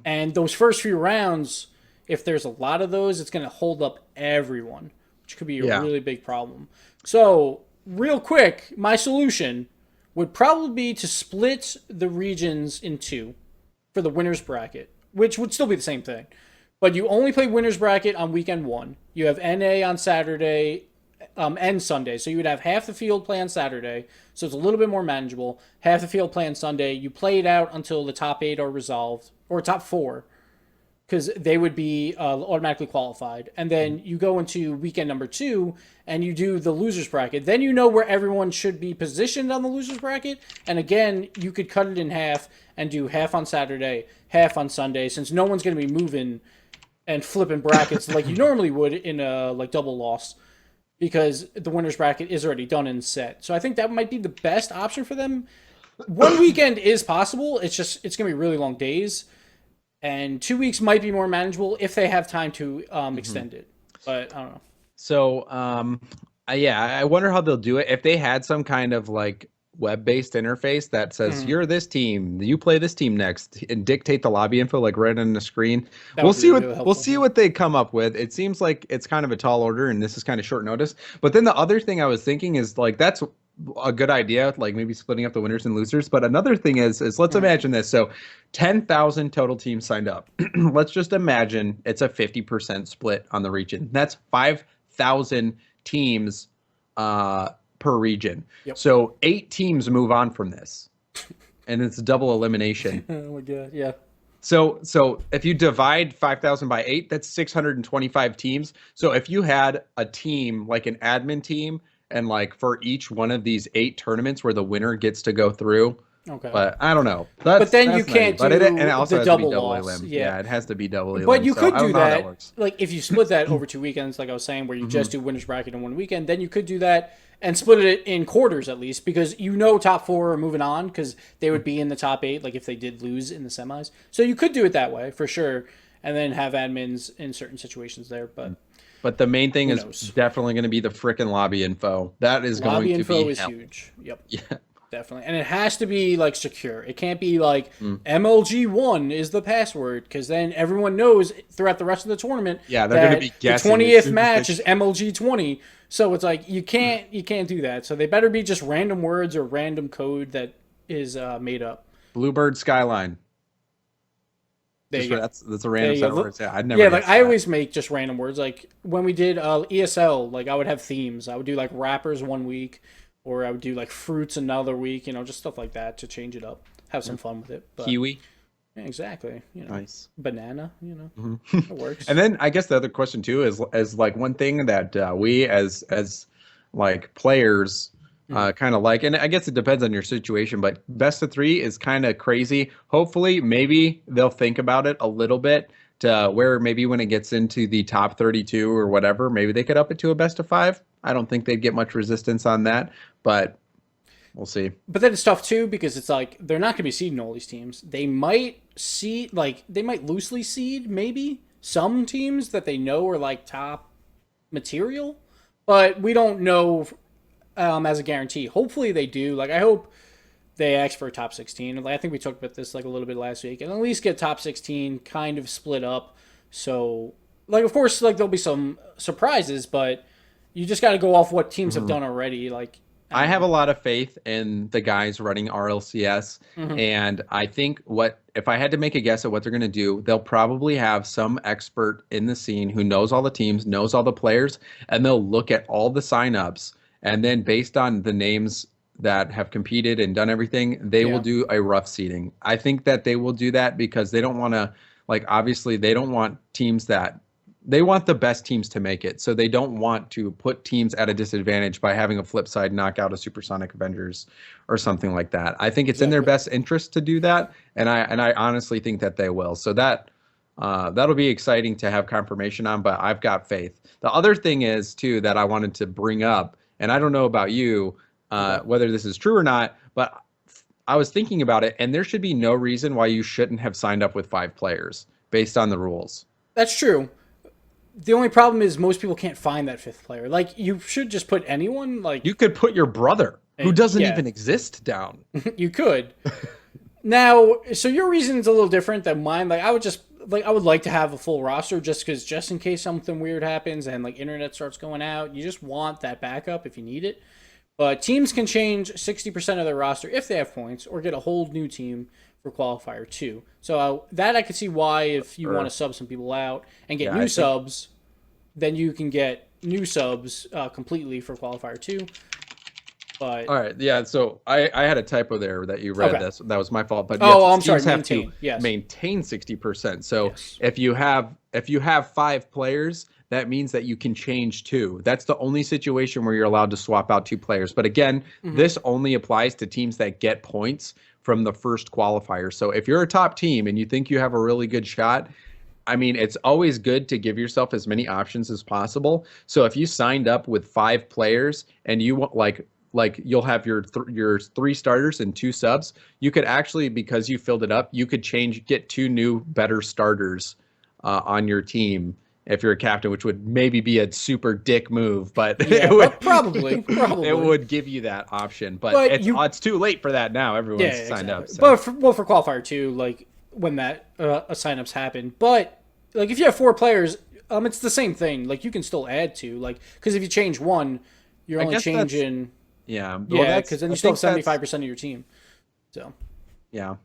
And those first few rounds, if there's a lot of those, it's going to hold up everyone, which could be a Yeah. really big problem. So real quick, my solution would probably be to split the regions in two for the winners bracket, which would still be the same thing. But you only play winners bracket on weekend one. You have NA on Saturday and Sunday. So you would have half the field play on Saturday. So it's a little bit more manageable. Half the field play on Sunday. You play it out until the top 8 are resolved, or top 4, because they would be automatically qualified. And then you go into weekend number 2 and you do the losers bracket. Then you know where everyone should be positioned on the losers bracket. And again, you could cut it in half and do half on Saturday, half on Sunday, since no one's going to be moving and flipping brackets like you normally would in a like double loss, because the winners bracket is already done and set. So I think that might be the best option for them. One weekend is possible. It's going to be really long days. And 2 weeks might be more manageable if they have time to extend it. But I don't know. So, yeah, I wonder how they'll do it. If they had some kind of like web-based interface that says you're this team, you play this team next, and dictate the lobby info like right on the screen, we'll see what we'll see what they come up with. It seems like it's kind of a tall order, and this is kind of short notice. But then the other thing I was thinking is like that's a good idea, like maybe splitting up the winners and losers. But another thing is let's imagine this. So 10,000 total teams signed up. Let's just imagine it's a 50% split on the region. That's 5,000 teams per region. Yep. So 8 teams move on from this, and it's double elimination. Oh my god, yeah. So if you divide 5,000 by 8, that's 625 teams. So if you had a team like an admin team, and like for each one of these 8 tournaments where the winner gets to go through. Okay. But I don't know. But then you can't do and it also the has double to be double loss. elim. Yeah. Yeah, it has to be double elim. But you so could I don't do know how that, works. like if you split that over 2 weekends, like I was saying, where you just do winners bracket in one weekend, then you could do that and split it in quarters at least, because you know top 4 are moving on because they would be in the top 8, like if they did lose in the semis. So you could do it that way for sure, and then have admins in certain situations there. But the main thing is knows? definitely going to be the frickin' lobby info. That is lobby going to info be is hell. huge. Yep. Yeah. Definitely. And it has to be like secure. It can't be like MLG1 is the password, because then everyone knows throughout the rest of the tournament Yeah, they're gonna be guessing the as 20th soon as match they- is MLG20. So it's like you can't do that. So they better be just random words or random code that is made up. Bluebird Skyline. There you go. That's a random There you set of go. words. Yeah, I'd never. Yeah, like guessed I that. always make just random words. Like when we did ESL, like I would have themes. I would do like rappers one week, or I would do like fruits another week. You know, just stuff like that to change it up. Have some fun with it. But, Kiwi. yeah, exactly. You know, Nice. banana. You know, it works. And then I guess the other question too is like one thing that we as like players kind of like, and I guess it depends on your situation, but best of 3 is kind of crazy. Hopefully, maybe they'll think about it a little bit to where maybe when it gets into the top 32 or whatever, maybe they could up it to a best of 5. I don't think they'd get much resistance on that, but We'll see. But then it's tough too because it's like they're not going to be seeding all these teams. They might seed they might loosely seed maybe some teams that they know are like top material, but we don't know as a guarantee. Hopefully they do. Like I hope they ask for a top 16. Like I think we talked about this like a little bit last week, and at least get top 16 kind of split up. So like of course like there'll be some surprises, but you just got to go off what teams have done already. Like I have a lot of faith in the guys running RLCS, and I think if I had to make a guess at what they're going to do, they'll probably have some expert in the scene who knows all the teams, knows all the players, and they'll look at all the signups, and then based on the names that have competed and done everything, they will do a rough seeding. I think that they will do that because they don't want to, obviously they don't want teams that they want the best teams to make it. So they don't want to put teams at a disadvantage by having a flip side knock out a Supersonic Avengers or something like that. I think it's in their best interest to do that. And I honestly think that they will. So that'll be exciting to have confirmation on, but I've got faith. The other thing is too, that I wanted to bring up, and I don't know about you, whether this is true or not, but I was thinking about it, and there should be no reason why you shouldn't have signed up with 5 players based on the rules. That's true. The only problem is most people can't find that 5th player. Like, you should just put anyone. Like you could put your brother, who doesn't even exist, down. You could. Now, so your reason is a little different than mine. Like, I would like to have a full roster just in case something weird happens and like internet starts going out. You just want that backup if you need it. But teams can change 60% of their roster if they have points, or get a whole new team for qualifier 2. So that I could see why if you want to sub some people out and get new subs, then you can get new subs completely for qualifier 2. But all right, yeah. So I had a typo there that you read. Okay. That was my fault. But I'm sorry. Maintain 60%. So if you have 5 players, that means that you can change 2. That's the only situation where you're allowed to swap out 2 players. But again, this only applies to teams that get points from the first qualifier. So if you're a top team and you think you have a really good shot, I mean, it's always good to give yourself as many options as possible. So if you signed up with 5 players and you want like you'll have your 3 starters and 2 subs, you could actually, because you filled it up, you could get 2 new better starters on your team if you're a captain, which would maybe be a super dick move, but probably it would give you that option. But it's too late for that now. Everyone's signed up. So. But for qualifier 2, like when that signups happen, but like if you have 4 players, it's the same thing. Like you can still add 2, like because if you change 1, you're only changing. Because then you still have 75% of your team. So. Yeah.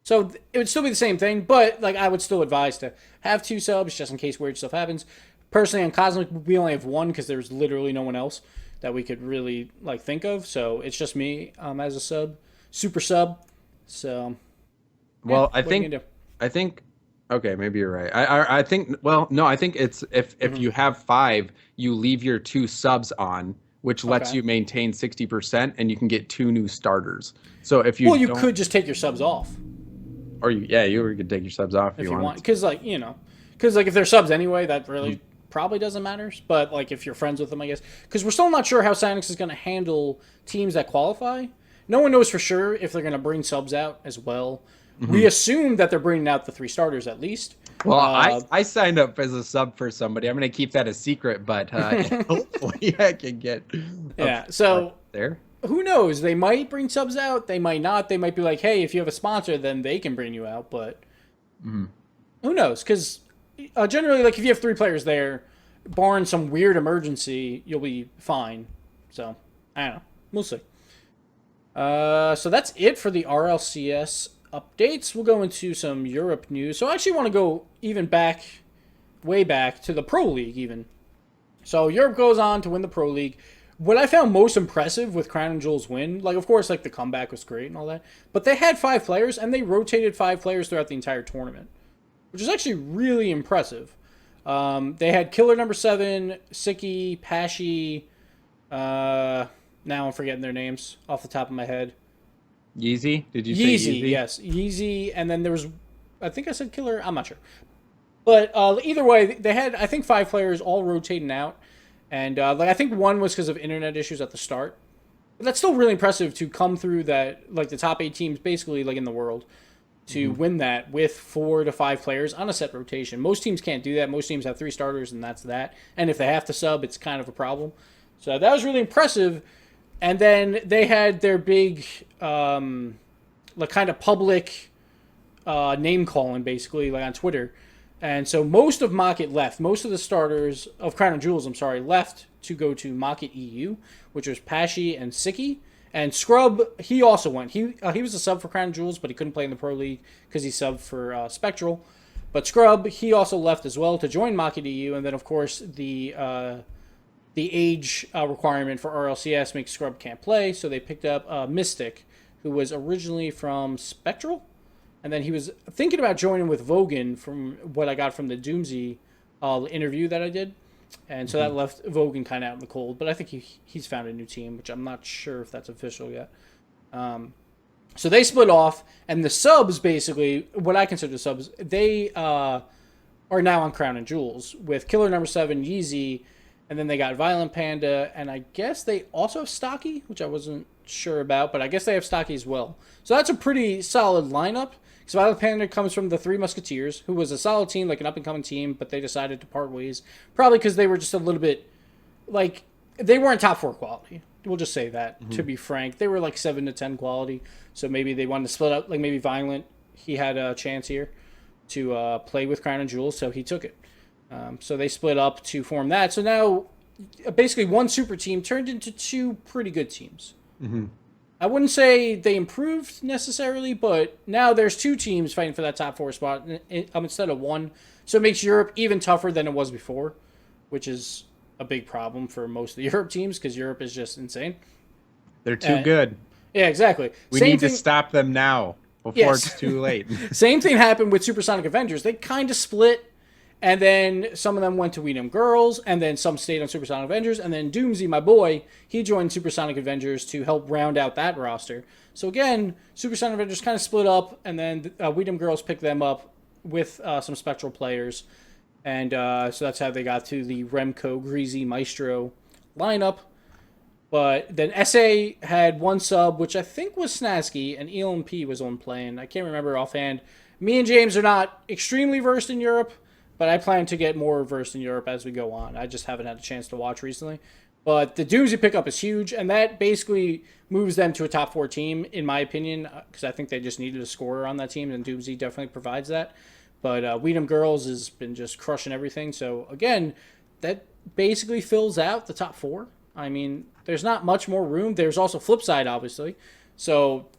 So it would still be the same thing, but like I would still advise to have 2 subs just in case weird stuff happens. Personally, on Cosmic, we only have 1 because there's literally no one else that we could really like think of. So it's just me as a super sub. So. Well, I think. Okay, maybe you're right. I think. Well, no, I think it's if you have 5, you leave your 2 subs on, which lets you maintain 60%, and you can get 2 new starters. So if you you could just take your subs off. Or you could take your subs off if you want. Because if they're subs anyway, that really probably doesn't matter. But like if you're friends with them, I guess. Because we're still not sure how Psyonix is going to handle teams that qualify. No one knows for sure if they're going to bring subs out as well. We assume that they're bringing out the 3 starters at least. Well, I signed up as a sub for somebody. I'm going to keep that a secret, but hopefully I can get. So there. Who knows? They might bring subs out. They might not. They might be like, hey, if you have a sponsor, then they can bring you out. But who knows? Because generally, like if you have 3 players there, barring some weird emergency, you'll be fine. So I don't know. We'll see. So that's it for the RLCS updates. We'll go into some Europe news. So I actually want to go even way back to the Pro League even. So Europe goes on to win the Pro League. What I found most impressive with Crown and Jewel's win, like of course like the comeback was great and all that, but they had 5 players and they rotated 5 players throughout the entire tournament, which is actually really impressive. They had Killer number 7, Siki, Pashi, now I'm forgetting their names off the top of my head. Yeezy? Did you say Yeezy? Yes. Yeezy, and then there was, I think I said Killer, I'm not sure. But either way, they had, I think, 5 players all rotating out. And I think one was because of internet issues at the start. But that's still really impressive to come through that, like the top 8 teams basically like in the world, to win that with 4 to 5 players on a set rotation. Most teams can't do that. Most teams have 3 starters, and that's that. And if they have to sub, it's kind of a problem. So that was really impressive. And then they had their big, like kind of public name calling, basically, like on Twitter. And so most of Mocket left. Most of the starters of Crown and Jewels, left to go to Mocket EU, which was Pashy and Siki. And Scrub, he also went. He was a sub for Crown Jewels, but he couldn't play in the Pro League because he subbed for Spectral. But Scrub, he also left as well to join Mocket EU. And then, of course, the age requirement for RLCS makes Scrub can't play. So they picked up Mystic, who was originally from Spectral. And then he was thinking about joining with Vogan from what I got from the Doomsy interview that I did. And so that left Vogan kind of out in the cold. But I think he's found a new team, which I'm not sure if that's official yet. So they split off. And the subs, basically, what I consider the subs, they are now on Crown and Jewels with Killer Number 7, Yeezy. And then they got Violent Panda. And I guess they also have Stocky, which I wasn't sure about. But I guess they have Stocky as well. So that's a pretty solid lineup. Because Violent Panda comes from the Three Musketeers, who was a solid team, like an up-and-coming team, but they decided to part ways. Probably because they were just a little bit, like, they weren't top 4 quality. We'll just say that, to be frank. They were like 7 to 10 quality. So maybe they wanted to split up, like maybe Violent, he had a chance here to play with Crown and Jewels, so he took it. So they split up to form that. So now, basically, one super team turned into 2 pretty good teams. I wouldn't say they improved necessarily, but now there's 2 teams fighting for that top 4 spot instead of 1. So it makes Europe even tougher than it was before, which is a big problem for most of the Europe teams because Europe is just insane. They're too good. Yeah, exactly. We need to stop them now before it's too late. Same thing happened with Supersonic Avengers. They kind of split. And then some of them went to Weedham Girls, and then some stayed on Supersonic Avengers, and then Doomsy, my boy, he joined Supersonic Avengers to help round out that roster. So again, Supersonic Avengers kind of split up, and then Weedham Girls picked them up with some Spectral players. And so that's how they got to the Remco, Greasy, Maestro lineup. But then SA had 1 sub, which I think was Snasky, and ELMP was on playing. I can't remember offhand. Me and James are not extremely versed in Europe, but I plan to get more versed in Europe as we go on. I just haven't had a chance to watch recently. But the Doomsday pickup is huge, and that basically moves them to a top 4 team, in my opinion, because I think they just needed a scorer on that team, and Doomsday definitely provides that. But Weedham Girls has been just crushing everything. So, again, that basically fills out the top 4. I mean, there's not much more room. There's also Flipside, obviously. So,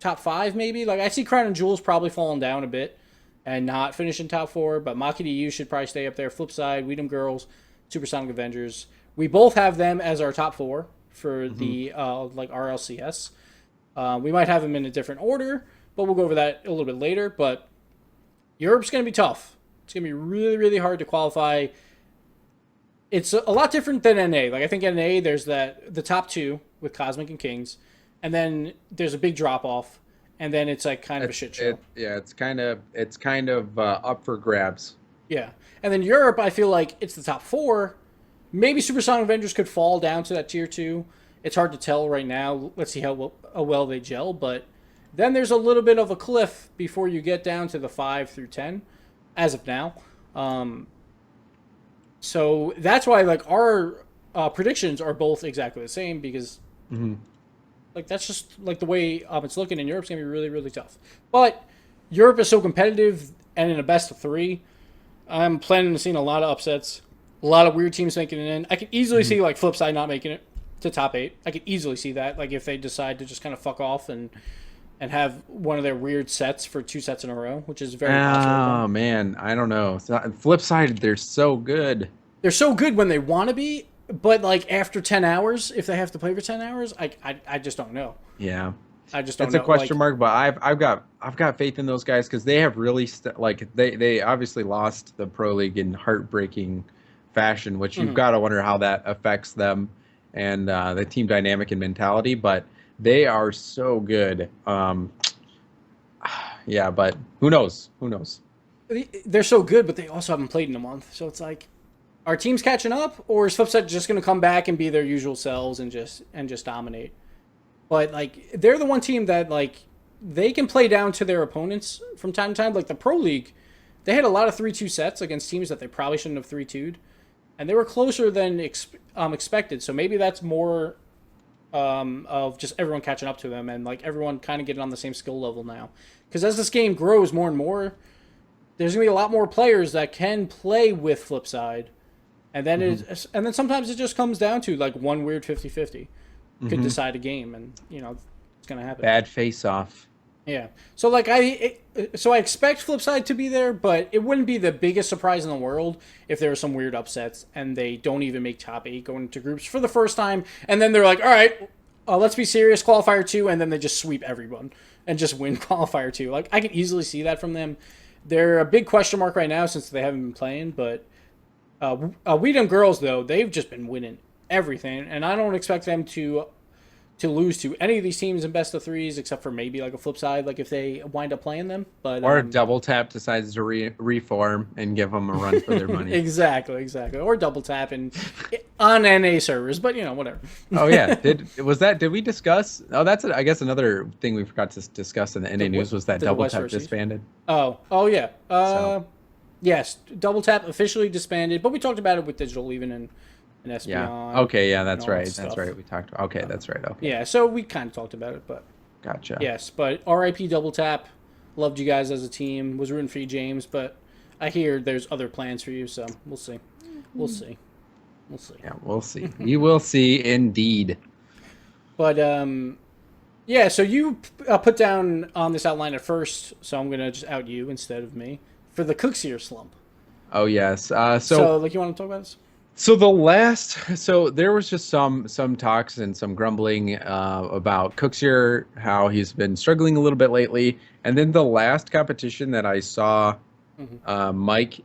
top 5 maybe? Like, I see Crown and Jewels probably falling down a bit and not finishing top 4, but Mocket EU should probably stay up there. Flipside, Weedham Girls, Supersonic Avengers. We both have them as our top 4 for the like RLCS. We might have them in a different order, but we'll go over that a little bit later. But Europe's going to be tough. It's going to be really, really hard to qualify. It's a lot different than NA. Like I think NA, there's the top 2 with Cosmic and Kings, and then there's a big drop off. And then it's like kind of a shit show. It's kind of up for grabs. Yeah. And then Europe, I feel like it's the top 4. Maybe Supersonic Avengers could fall down to that tier 2. It's hard to tell right now. Let's see how well they gel. But then there's a little bit of a cliff before you get down to the 5 through 10, as of now. So that's why like our predictions are both exactly the same because like that's just like the way it's looking, and Europe's gonna be really, really tough. But Europe is so competitive, and in a best of 3, I'm planning to see a lot of upsets, a lot of weird teams making it in. I could easily see like Flipside not making it to top 8. I could easily see that, like if they decide to just kind of fuck off and have one of their weird sets for 2 sets in a row, which is very possible. Oh man, I don't know. Flipside, they're so good. They're so good when they want to be. But like after 10 hours, if they have to play for 10 hours, I just don't know. Yeah, I just don't know. It's a question mark, but I've got faith in those guys because they have really they obviously lost the Pro League in heartbreaking fashion, which you've got to wonder how that affects them and the team dynamic and mentality. But they are so good. Yeah, but who knows? Who knows? They're so good, but they also haven't played in a month, so it's like Are teams catching up, or is Flipside just going to come back and be their usual selves and just dominate? But like they're the one team that like they can play down to their opponents from time to time. Like the Pro League, they had a lot of 3-2 sets against teams that they probably shouldn't have 3-2'd, and they were closer than expected. So maybe that's more of just everyone catching up to them and like everyone kind of getting on the same skill level now. Because as this game grows more and more, there's gonna be a lot more players that can play with Flipside. And then and then sometimes it just comes down to like one weird 50-50 could decide a game, and it's gonna happen. Bad face off. Yeah. So like I expect Flipside to be there, but it wouldn't be the biggest surprise in the world if there were some weird upsets and they don't even make top 8 going into groups for the first time, and then they're like, all right, let's be serious, qualifier 2, and then they just sweep everyone and just win qualifier 2. Like I could easily see that from them. They're a big question mark right now since they haven't been playing, but. We Them Girls, though, they've just been winning everything, and I don't expect them to lose to any of these teams in best of 3s, except for maybe like a Flipside, like if they wind up playing them. But or Double Tap decides to reform and give them a run for their money. Exactly. Or Double Tap and on NA servers, but whatever. Oh yeah, did we discuss? Oh, that's I guess another thing we forgot to discuss in the NA news was that Double Tap disbanded. Oh yeah. Yes, Double Tap officially disbanded, but we talked about it with Digital even in Espion. Yeah. Okay. Yeah, that's right. That's right. We talked. Okay, that's right. Okay. Yeah. So we kind of talked about it, but. Gotcha. Yes, but RIP Double Tap. Loved you guys as a team. Was rooting for you, James, but I hear there's other plans for you, so we'll see. Yeah, we'll see. You will see, indeed. But yeah. So you put down on this outline at first, so I'm gonna just out you instead of me. For the Cookseer slump. Oh yes. So like you want to talk about this? So there was just some talks and some grumbling about Cookseer, how he's been struggling a little bit lately, and then the last competition that I saw Mike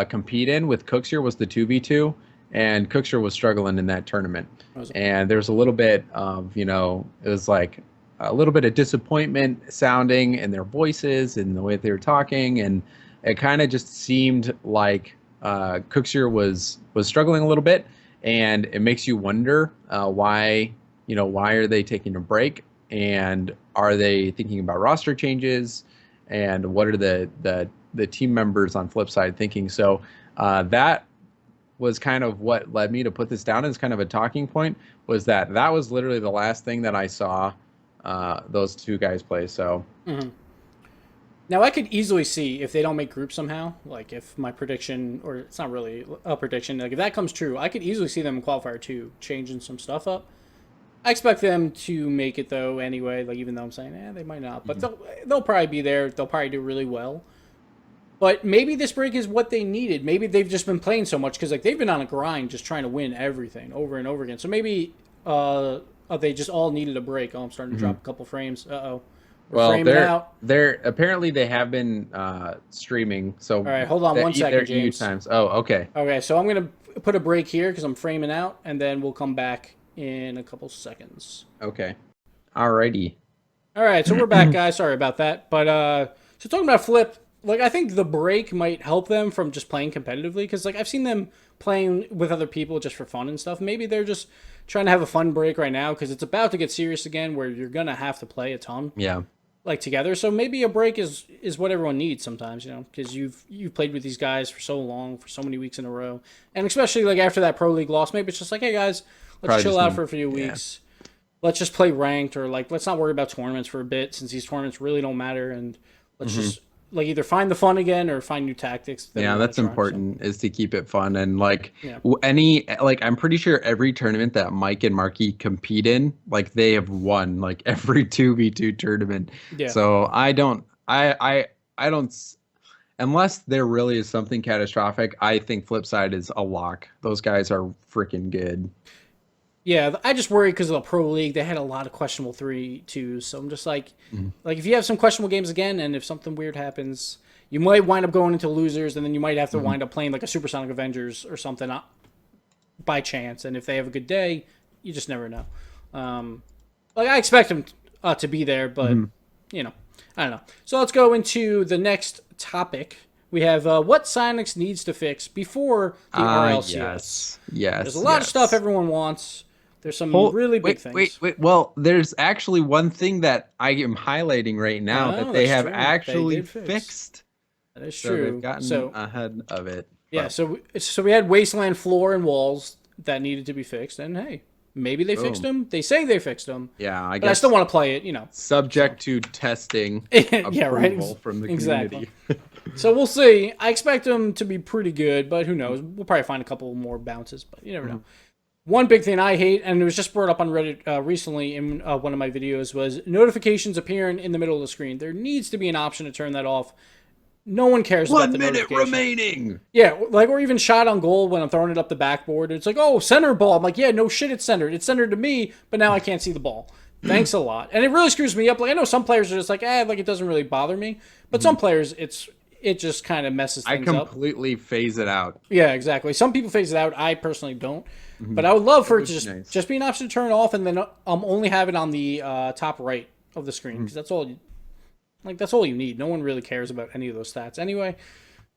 compete in with Cookseer was the 2v2, and Cookseer was struggling in that tournament. And there's a little bit of it was like a little bit of disappointment sounding in their voices and the way that they were talking, and it kind of just seemed like Cookseer was struggling a little bit, and it makes you wonder why are they taking a break, and are they thinking about roster changes, and what are the team members on Flipside thinking? So that was kind of what led me to put this down as kind of a talking point, was that was literally the last thing that I saw those two guys play. So. Now, I could easily see if they don't make groups somehow, like if my prediction, or it's not really a prediction, like if that comes true, I could easily see them in qualifier 2 changing some stuff up. I expect them to make it, though, anyway, like even though I'm saying, they might not. But they'll probably be there. They'll probably do really well. But maybe this break is what they needed. Maybe they've just been playing so much because like they've been on a grind just trying to win everything over and over again. So maybe they just all needed a break. Oh, I'm starting to drop a couple frames. Uh-oh. Well, they're apparently they have been streaming. So all right, hold on 1 second, James. Times. Oh, okay. Okay, so I'm gonna put a break here because I'm framing out, and then we'll come back in a couple seconds. Okay. Alrighty. All right, so we're back, guys. Sorry about that, but so talking about Flip, like I think the break might help them from just playing competitively because like I've seen them playing with other people just for fun and stuff. Maybe they're just trying to have a fun break right now because it's about to get serious again, where you're gonna have to play a ton. Yeah. Like together, so maybe a break is what everyone needs sometimes, because you've played with these guys for so long, for so many weeks in a row, and especially like after that Pro League loss, maybe it's just like, hey guys, let's chill out for a few weeks, let's just play ranked, or like let's not worry about tournaments for a bit since these tournaments really don't matter, and let's just like either find the fun again or find new tactics. That's important, is to keep it fun. And like I'm pretty sure every tournament that Mike and Marky compete in, like they have won like every 2v2 tournament. Yeah. So I don't, unless there really is something catastrophic, I think Flipside is a lock. Those guys are freaking good. Yeah, I just worry because of the Pro League. They had a lot of questionable 3-2s. So I'm just like if you have some questionable games again, and if something weird happens, you might wind up going into losers, and then you might have to wind up playing like a Supersonic Avengers or something by chance. And if they have a good day, you just never know. Like I expect them to be there, but I don't know. So let's go into the next topic, We have what Psyonix needs to fix before the RLCS. Yes. There's a lot of stuff everyone wants. There's some really big things. Wait. Well, there's actually one thing that I am highlighting right now that they have actually fixed. That is so true. They've gotten ahead of it. Yeah, so we had wasteland floor and walls that needed to be fixed, and hey, maybe they fixed them. They say they fixed them. Yeah, I guess. But I still want to play it, Subject to testing approval from the community. So we'll see. I expect them to be pretty good, but who knows? We'll probably find a couple more bounces, but you never know. One big thing I hate, and it was just brought up on Reddit recently in one of my videos, was notifications appearing in the middle of the screen. There needs to be an option to turn that off. No one cares about the notification. 1 minute remaining. Yeah, or even shot on goal when I'm throwing it up the backboard. It's like, oh, center ball. I'm like, yeah, no shit, it's centered. It's centered to me, but now I can't see the ball. Thanks a lot. And it really screws me up. Like, I know some players are just like, it doesn't really bother me. But some players, it just kind of messes things up. I completely phase it out. Yeah, exactly. Some people phase it out. I personally don't. But I would love for it to just be an option to turn it off, and then only have it on the top right of the screen, because that's all. That's all you need. No one really cares about any of those stats anyway.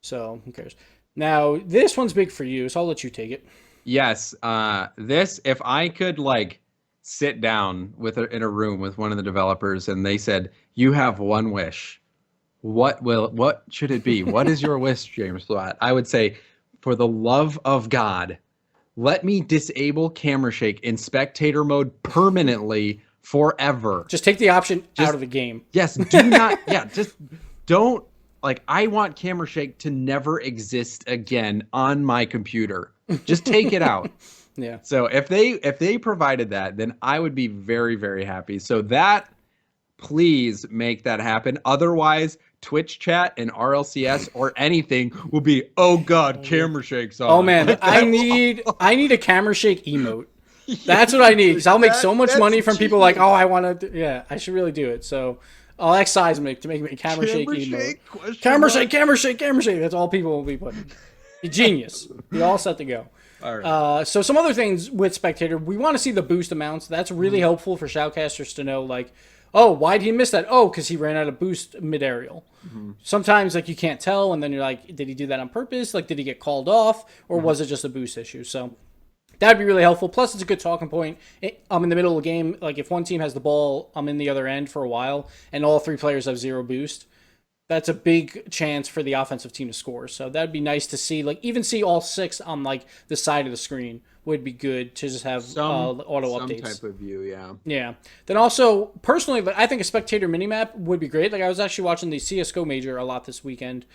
So who cares? Now this one's big for you, so I'll let you take it. Yes. If I could sit down in a room with one of the developers and they said, "You have one wish. What should it be? What is your wish, James Blatt?" I would say, for the love of God, let me disable camera shake in spectator mode permanently forever. Just take the option out of the game. Yes, do not. Just don't. I want camera shake to never exist again on my computer. Just take it out. Yeah. So if they provided that, then I would be very, very happy. So please make that happen. Otherwise, Twitch chat and RLCS or anything will be, oh God, camera shake's on. Oh man, I need a camera shake emote. That's what I need, because I'll make so much money from people like, oh, I want to. Yeah, I should really do it. So I'll ask Seismic to make me a camera shake emote. Camera shake. That's all people will be putting. Genius. Be all set to go. All right. So some other things with Spectator, we want to see the boost amounts. That's really helpful for shoutcasters to know, oh, why did he miss that? Oh, because he ran out of boost mid-aerial. Sometimes you can't tell, and then you're like, did he do that on purpose? Did he get called off, or was it just a boost issue? So that'd be really helpful. Plus, it's a good talking point. I'm in the middle of the game. If one team has the ball, I'm in the other end for a while, and all three players have zero boost. That's a big chance for the offensive team to score. So that'd be nice to see. Even see all six on the side of the screen would be good to just have auto updates. Some type of view, yeah. Yeah. Then also, personally, I think a spectator minimap would be great. I was actually watching the CSGO major a lot this weekend.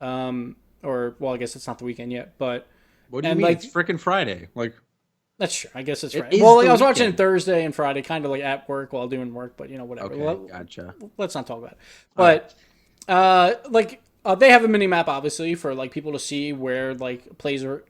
I guess it's not the weekend yet, but what do you mean? It's freaking Friday. That's true. I guess it's Friday. Well, I was watching it Thursday and Friday, kind of at work while doing work, but whatever. Okay, gotcha. Let's not talk about it. But they have a mini map obviously for people to see where plays are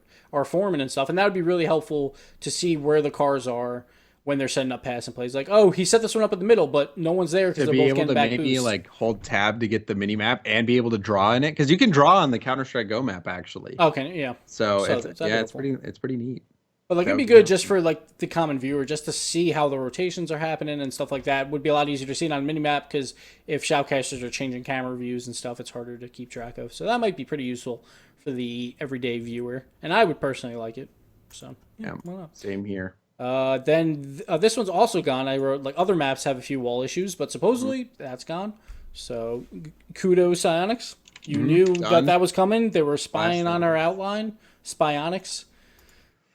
forming and stuff, and that would be really helpful to see where the cars are when they're setting up passing plays. He set this one up in the middle, but no one's there because they're both getting back boost. Maybe hold tab to get the mini map and be able to draw in it, because you can draw on the Counter-Strike Go map actually. Okay, yeah. So it's pretty neat. But it'd be good just for the common viewer, just to see how the rotations are happening and stuff like that. Would be a lot easier to see it on minimap, because if shoutcasters are changing camera views and stuff, it's harder to keep track of. So that might be pretty useful for the everyday viewer, and I would personally like it. So yeah, same here. Then this one's also gone. I wrote other maps have a few wall issues, but supposedly that's gone. So kudos, Psyonix. You knew that was coming. They were spying on our outline. Psyonix.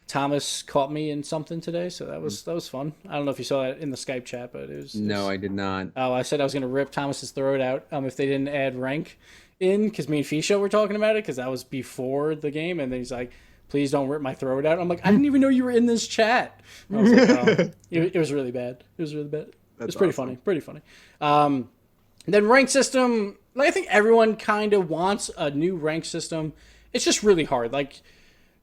Thomas caught me in something today, so that was fun. I don't know if you saw that in the Skype chat, but it was... No, I did not. Oh, I said I was going to rip Thomas's throat out if they didn't add rank in, because me and Fisho were talking about it, because that was before the game, and then he's like, please don't rip my throat out. I'm like, I didn't even know you were in this chat. I was like, oh. It was really bad. It was really bad. It was pretty funny. Pretty funny. Then rank system, I think everyone kind of wants a new rank system. It's just really hard.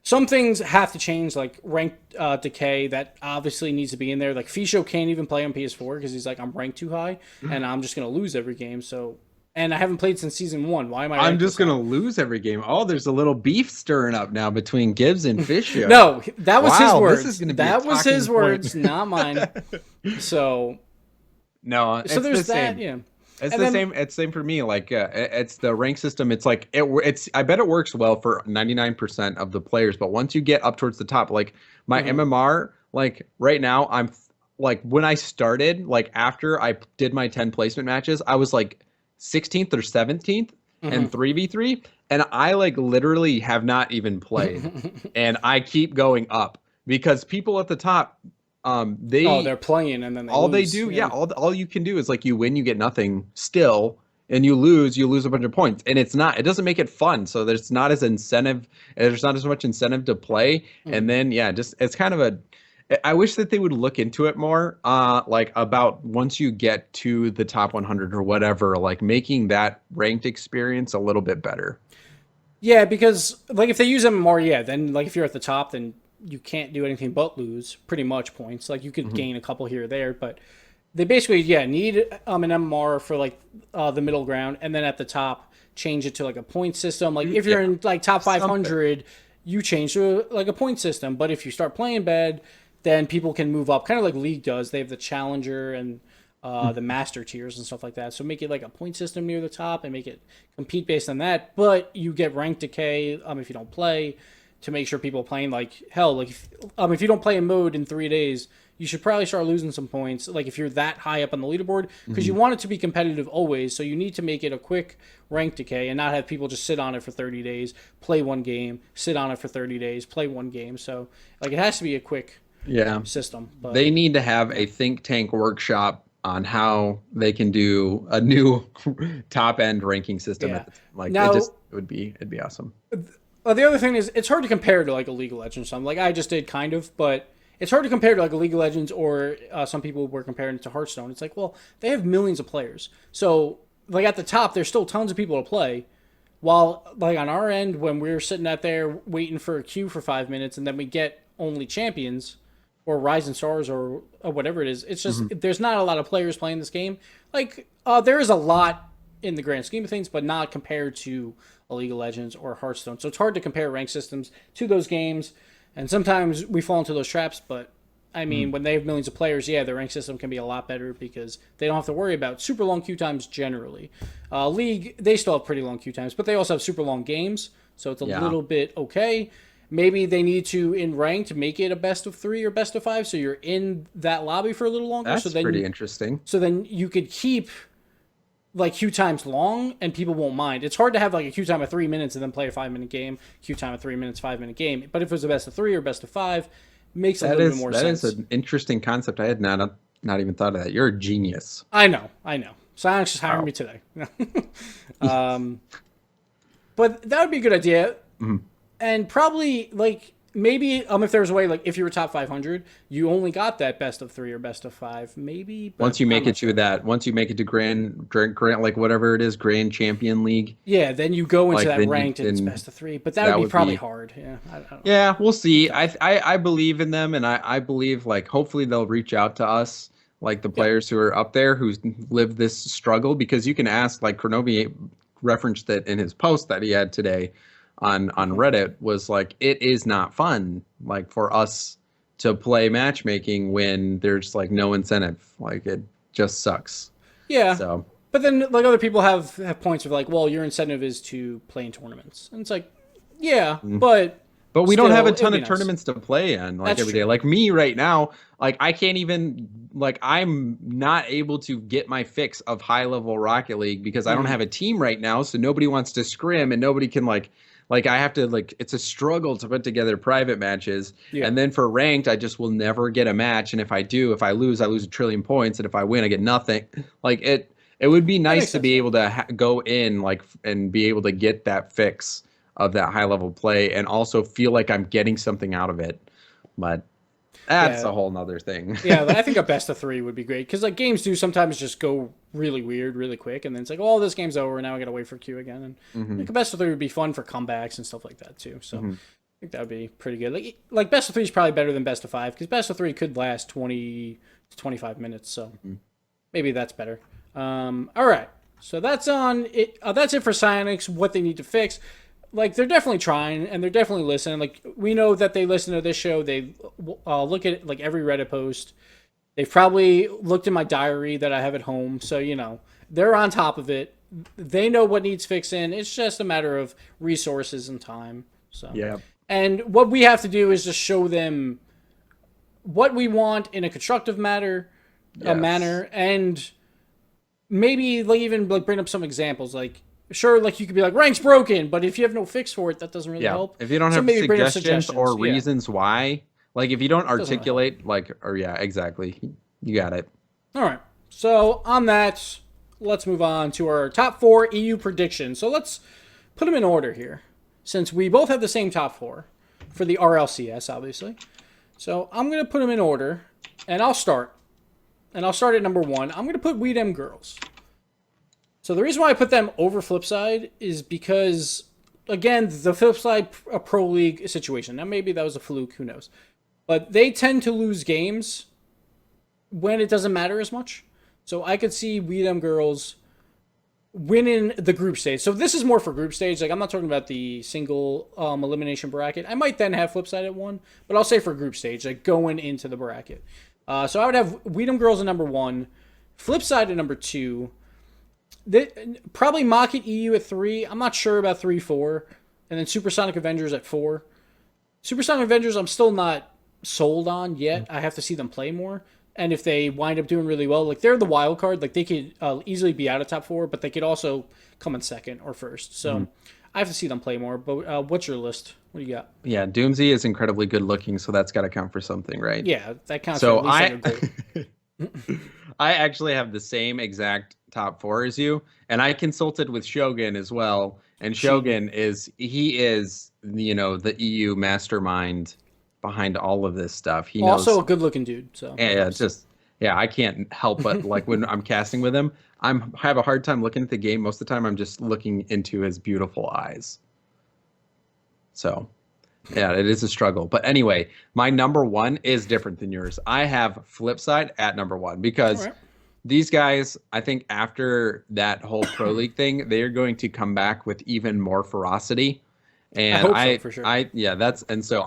Some things have to change, rank decay. That obviously needs to be in there. Fisho can't even play on PS4 because he's I'm ranked too high, and I'm just going to lose every game. So, and I haven't played since Season 1. Why am I I'm just going to lose every game. Oh, there's a little beef stirring up now between Gibbs and Fisho. No, that was his words. This is gonna be that was his words, not mine. So... No, so there's that, yeah. It's And the then same. It's same for me. Like it's the rank system. It's like it's. I bet it works well for 99% of the players, but once you get up towards the top, like my MMR, like right now, I'm like when I started, like after I did my 10 placement matches, I was like 16th or 17th and 3v3, and I like literally have not even played, and I keep going up because people at the top, oh, they they're playing and then they all they lose. do, yeah, all you can do is like you win, you get nothing still, and you lose a bunch of points. And it doesn't make it fun. So there's not as incentive, there's not as much incentive to play. And then yeah, just it's kind of I wish that they would look into it more, like about once you get to the top 100 or whatever, like making that ranked experience a little bit better. Yeah, because like if they use them more, yeah, then like if you're at the top, then you can't do anything but lose pretty much points. Like you could gain a couple here or there, but they basically need an MMR for like the middle ground, and then at the top change it to like a point system. Like if you're in like top 500, you change to like a point system. But if you start playing bad, then people can move up, kind of like League does. They have the Challenger and the Master tiers and stuff like that. So make it like a point system near the top and make it compete based on that. But you get rank decay if you don't play, to make sure people are playing. Like hell, like if you don't play a mode in 3 days, you should probably start losing some points. Like if you're that high up on the leaderboard, because you want it to be competitive always. So you need to make it a quick rank decay and not have people just sit on it for 30 days, play one game, sit on it for 30 days, play one game. So like it has to be a quick system. But They need to have a think tank workshop on how they can do a new top end ranking system. Yeah. Like Now, it'd be awesome. the other thing is it's hard to compare to like a League of Legends. Something like I just did kind of, but it's hard to compare to like a League of Legends or some people were comparing it to Hearthstone. It's like, well, they have millions of players. So like at the top, there's still tons of people to play. While like on our end, when we're sitting out there waiting for a queue for 5 minutes and then we get only champions or Rising Stars or whatever it is, it's just there's not a lot of players playing this game. Like there is a lot in the grand scheme of things, but not compared to a League of Legends or Hearthstone. So it's hard to compare rank systems to those games. And sometimes we fall into those traps, but I mean, when they have millions of players, yeah, the rank system can be a lot better because they don't have to worry about super long queue times generally. League, they still have pretty long queue times, but they also have super long games, so it's a little bit okay. Maybe they need to, in ranked, make it a best of 3 or best of 5, so you're in that lobby for a little longer. That's so then, pretty interesting. So then you could keep like queue times long and people won't mind. It's hard to have like a queue time of 3 minutes and then play a 5-minute game, queue time of 3 minutes, 5-minute game. But if it was a best of 3 or best of 5, makes a little bit more sense. That is an interesting concept. I had not even thought of that. You're a genius. I know. Psyonix just hired me today. But that would be a good idea. And probably like maybe if there was a way, like if you were top 500, you only got that best of 3 or best of 5, maybe. Once you make it to that, once you make it to grand, like whatever it is, Grand Champion League. Yeah, then you go into like, that ranked and it's best of 3, but that would be probably hard. Yeah, I don't know. Yeah, we'll see. I believe in them, and I believe like hopefully they'll reach out to us, like the players who are up there who lived this struggle, because you can ask, like Kronobi referenced it in his post that he had today on Reddit, was like, it is not fun like for us to play matchmaking when there's like no incentive. Like it just sucks. Yeah. So but then like other people have points of like, well, your incentive is to play in tournaments. And it's like, yeah, but we don't have a it'd ton be of nice. tournaments to play in like That's every day. true. Like me right now, like I can't even, like I'm not able to get my fix of high level Rocket League because I don't have a team right now, so nobody wants to scrim and nobody can like I have to, like, it's a struggle to put together private matches. Yeah. And then for ranked, I just will never get a match. And if I lose, I lose a trillion points. And if I win, I get nothing. Like it would be nice to be able to go in like and be able to get that fix of that high level play and also feel like I'm getting something out of it. But that's a whole nother thing. Yeah, I think a best of 3 would be great because like games do sometimes just go really weird, really quick, and then it's like, oh, this game's over, now I gotta wait for queue again. And like a best of 3 would be fun for comebacks and stuff like that too. So I think that would be pretty good. Like best of 3 is probably better than best of 5 because best of 3 could last 20 to 25 minutes. So maybe that's better. All right, so that's on it. That's it for Psyonix. What they need to fix. Like they're definitely trying and they're definitely listening. Like we know that they listen to this show. They look at like every Reddit post. They've probably looked in my diary that I have at home. So They're on top of it. They know what needs fixing. It's just a matter of resources and time. So Yeah. and what we have to do is just show them what we want in a constructive manner, and maybe like even like bring up some examples. Like sure, like you could be like rank's broken, but if you have no fix for it, that doesn't really help. If you don't So have maybe bring up suggestions or suggestions, yeah. reasons why, like if you don't really articulate, like, or yeah, exactly, you got it. All right. So on that, let's move on to our top 4 EU predictions. So let's put them in order here, since we both have the same top 4 for the RLCS, obviously. So I'm going to put them in order, and I'll start. And I'll start at number 1. I'm going to put We Dem Girls. So the reason why I put them over Flipside is because, again, the Flipside a Pro League situation. Now, maybe that was a fluke. Who knows? But they tend to lose games when it doesn't matter as much. So I could see We Dem Girls winning the group stage. So this is more for group stage. Like I'm not talking about the single elimination bracket. I might then have Flipside at 1, but I'll say for group stage, like going into the bracket. So I would have We Dem Girls at number 1, Flipside at number 2. Probably Mocket EU at 3. I'm not sure about 3, 4. And then Supersonic Avengers at 4. Supersonic Avengers I'm still not sold on yet. I have to see them play more. And if they wind up doing really well, like they're the wild card, like they could easily be out of top 4, but they could also come in second or first. So I have to see them play more. But what's your list? What do you got? Yeah, Doomsy is incredibly good looking, so that's got to count for something, right? Yeah, that counts So for at least like a goal. I actually have the same exact top 4 as you, and I consulted with Shogun as well. And Shogun is the EU mastermind behind all of this stuff. He knows. Also a good-looking dude. So I can't help but like when I'm casting with him, I have a hard time looking at the game. Most of the time, I'm just looking into his beautiful eyes. So, yeah, it is a struggle. But anyway, my number 1 is different than yours. I have Flipside at number 1 because these guys, I think after that whole Pro League thing, they are going to come back with even more ferocity. And I hope so, for sure. So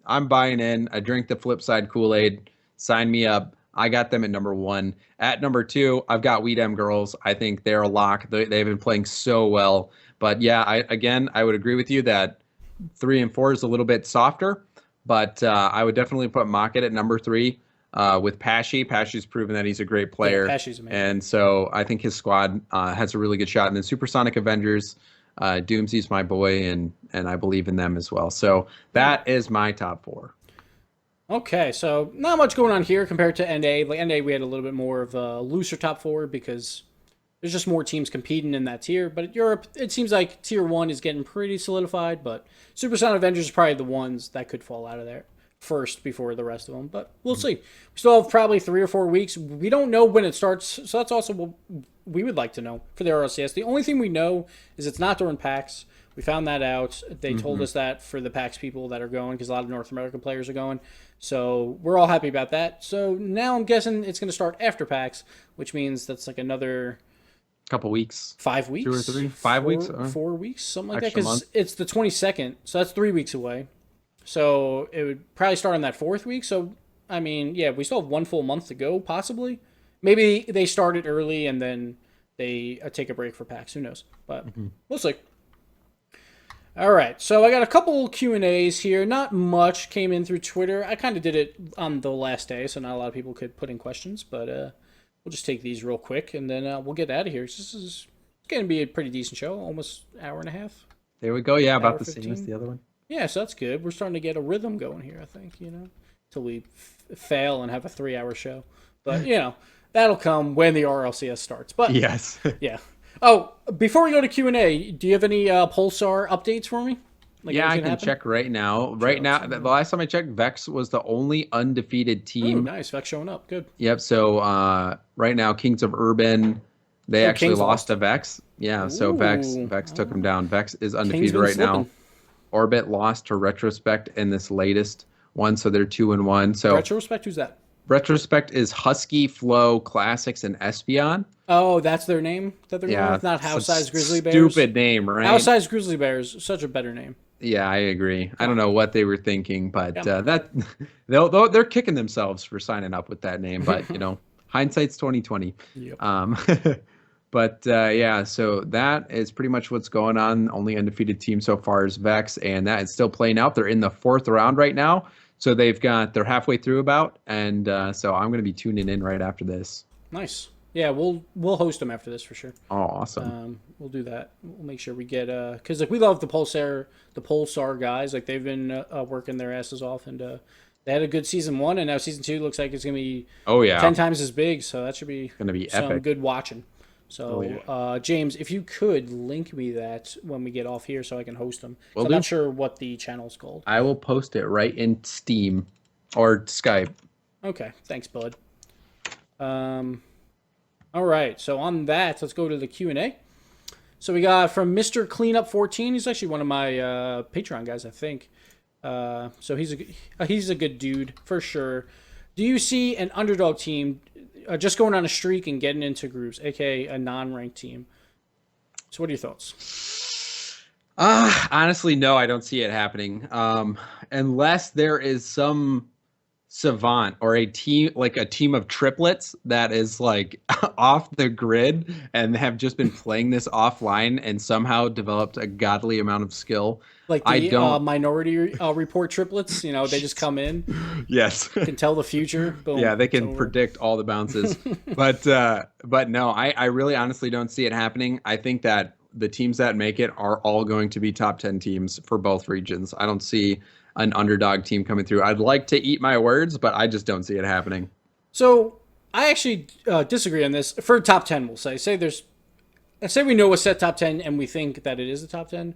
I'm buying in. I drink the Flipside Kool-Aid. Sign me up. I got them at number 1. At number 2, I've got We Dem Girls. I think they're a lock. They've been playing so well. But yeah, I would agree with you that 3 and 4 is a little bit softer. But I would definitely put Mocket at number 3 with Pashy. Pashy's proven that he's a great player. Yeah, Pashy's amazing. And so I think his squad has a really good shot. And then Supersonic Avengers, Doomsy's my boy, and I believe in them as well. So that is my top 4. Okay, so not much going on here compared to NA. Like NA, we had a little bit more of a looser top 4 because there's just more teams competing in that tier. But at Europe, it seems like tier 1 is getting pretty solidified. But Supersonic Avengers is probably the ones that could fall out of there first before the rest of them. But we'll see. We still have probably 3 or 4 weeks. We don't know when it starts, so that's also what we would like to know for the RLCS. The only thing we know is it's not during PAX. We found that out. They told us that for the PAX people that are going, because a lot of North American players are going. So we're all happy about that. So now I'm guessing it's going to start after PAX, which means that's like another couple weeks, 5 weeks, 2 or 3, 5 weeks, 4 weeks, something like that. Because it's the 22nd, so that's 3 weeks away. So it would probably start on that 4th week. So I mean, yeah, we still have 1 full month to go, possibly. Maybe they start it early and then they take a break for PAX. Who knows? But we'll see. All right, so I got a couple Q&As here. Not much came in through Twitter. I kind of did it on the last day, so not a lot of people could put in questions. But we'll just take these real quick, and then we'll get out of here. This is going to be a pretty decent show, almost an hour and a half. There we go. Yeah, about the 15. same as the other one. Yeah, so that's good. We're starting to get a rhythm going here, I think, until we fail and have a 3-hour show. But, that'll come when the RLCS starts. But yes. Yeah. Oh, before we go to Q&A, do you have any Pulsar updates for me? Like I can check right now. The last time I checked, Vex was the only undefeated team. Oh, nice. Vex showing up. Good. Yep. So right now, Kings of Urban, they actually lost to Vex. Yeah. So Vex took them down. Vex is undefeated right now. Orbit lost to Retrospect in this latest one, so they're 2-1. So Retrospect, who's that? Retrospect is Husky, Flow, Classics, and Espeon. Oh, that's their name that they're going with? Not House Size Grizzly Bears? Stupid name, right? House Size Grizzly Bears, such a better name. Yeah, I agree. I don't know what they were thinking, but they're kicking themselves for signing up with that name. But hindsight's 20/20. Yep. But yeah, so that is pretty much what's going on. Only undefeated team so far is Vex, and that is still playing out. They're in the 4th round right now. So they're halfway through about, and so I'm going to be tuning in right after this. Nice. Yeah, we'll host them after this for sure. Oh, awesome. We'll do that. We'll make sure we get because like we love the Pulsar guys. Like they've been working their asses off, and they had a good season 1, and now season 2 looks like it's gonna be 10 times as big. So that should be gonna be some epic. good watching. So James, if you could link me that when we get off here, so I can host them. I'm not sure what the channel's called. I will post it right in Steam or Skype. Okay, thanks, bud. All right, so on that, let's go to the Q&A. So we got from Mr. Cleanup 14. He's actually one of my Patreon guys, I think. So he's a good dude for sure. Do you see an underdog team just going on a streak and getting into groups, aka a non-ranked team? So what are your thoughts? Honestly, no, I don't see it happening. Unless there is some savant or a team of triplets that is like off the grid and have just been playing this offline and somehow developed a godly amount of skill. Like the Minority Report triplets, they just come in. Yes. Can tell the future. Boom, yeah, they can predict all the bounces. But no, I really honestly don't see it happening. I think that the teams that make it are all going to be top 10 teams for both regions. I don't see an underdog team coming through. I'd like to eat my words, but I just don't see it happening. So I actually disagree on this. For top 10, we'll say we know a set top 10 and we think that it is the top 10.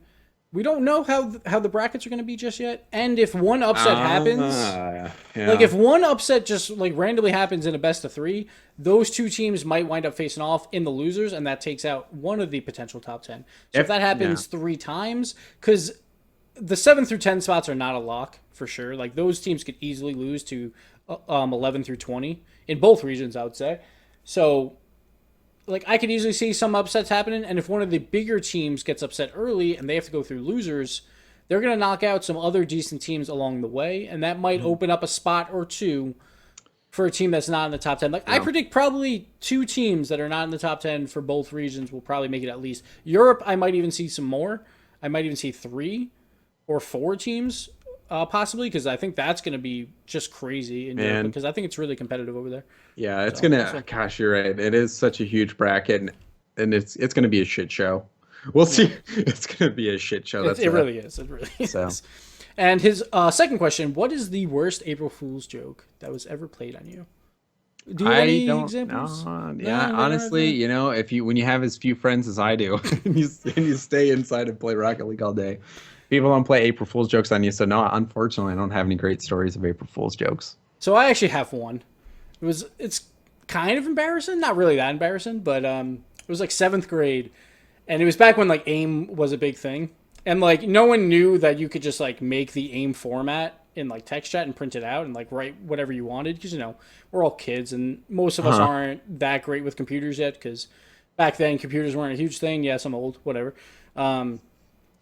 We don't know how the brackets are going to be just yet. And if one upset happens, like if one upset just like randomly happens in a best of 3, those 2 teams might wind up facing off in the losers, and that takes out one of the potential top 10. So if that happens 3 times, because the 7 through 10 spots are not a lock for sure. Like those teams could easily lose to 11 through 20 in both regions, I would say. So like I could easily see some upsets happening, and if one of the bigger teams gets upset early and they have to go through losers, they're going to knock out some other decent teams along the way, and that might open up a spot or 2 for a team that's not in the top 10. Like I predict probably 2 teams that are not in the top 10 for both regions will probably make it at least. Europe, I might even see some more. I might even see 3 or 4 teams possibly, because I think that's going to be just crazy in Europe, because I think it's really competitive over there. Yeah, it's gosh, you're right. It is such a huge bracket, and it's going to be a shit show. We'll see. It's going to be a shit show. It really is. It really is. And his second question, what is the worst April Fool's joke that was ever played on you? Do you have any examples? Honestly, when you have as few friends as I do, and you stay inside and play Rocket League all day, people don't play April Fool's jokes on you. So no, unfortunately, I don't have any great stories of April Fool's jokes. So I actually have one. It's kind of embarrassing, not really that embarrassing, but it was like 7th grade, and it was back when like AIM was a big thing, and like no one knew that you could just like make the AIM format in like text chat and print it out and like write whatever you wanted, because we're all kids and most of us aren't that great with computers yet, because back then computers weren't a huge thing. Yes, I'm old, whatever.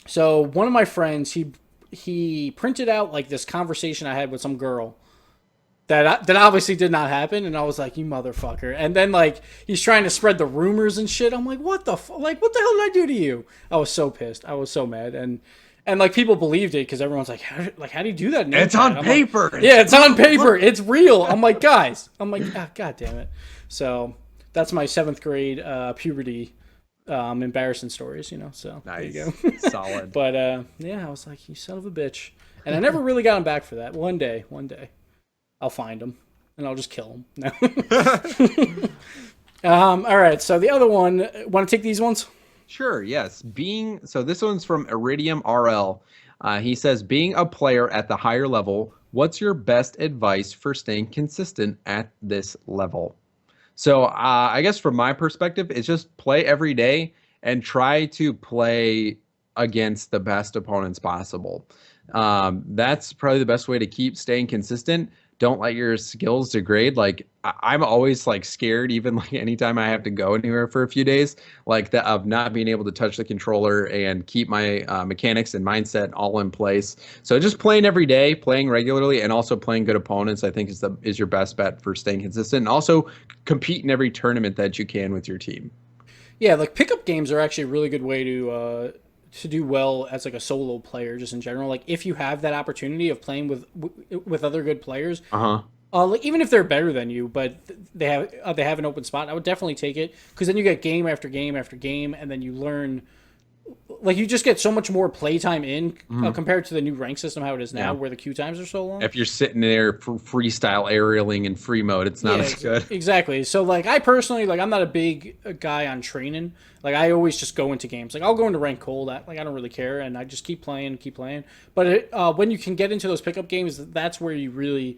So one of my friends, he printed out like this conversation I had with some girl that obviously did not happen, and I was like, you motherfucker. And then like he's trying to spread the rumors and shit. I'm like, what the hell did I do to you? I was so pissed. I was so mad. And like people believed it, because everyone's like, how do you do that? It's on paper. Like, yeah, it's on paper. It's real. I'm like, guys. God damn it. So that's my 7th grade puberty embarrassing stories, so nice. There you go. Solid. But I was like, you son of a bitch. And I never really got him back for that. One day I'll find him and I'll just kill him. No. All right, so the other one, want to take these ones? Sure, yes. So this one's from Iridium RL. He says, being a player at the higher level, what's your best advice for staying consistent at this level? So I guess from my perspective, it's just play every day and try to play against the best opponents possible. That's probably the best way to keep staying consistent. Don't let your skills degrade. Like I'm always like scared, even like anytime I have to go anywhere for a few days, like that of not being able to touch the controller and keep my mechanics and mindset all in place. So just playing every day, playing regularly, and also playing good opponents, I think is your best bet for staying consistent. And also compete in every tournament that you can with your team. Yeah, like pickup games are actually a really good way to do well as like a solo player, just in general. Like if you have that opportunity of playing with other good players, Uh-huh. like even if they're better than you, but they have an open spot, I would definitely take it because then you get game after game after game, and then you learn. Like you just get so much more playtime in compared to the new rank system how it is now, Yeah. where the queue times are so long. If you're sitting there for freestyle aerialing in free mode, it's not Yeah, as good. exactly. So like I personally like I'm not a big guy on training. Like I always just go into games. Like I'll go into rank cold. Like I don't really care, and I just keep playing, keep playing. But when you can get into those pickup games, that's where you really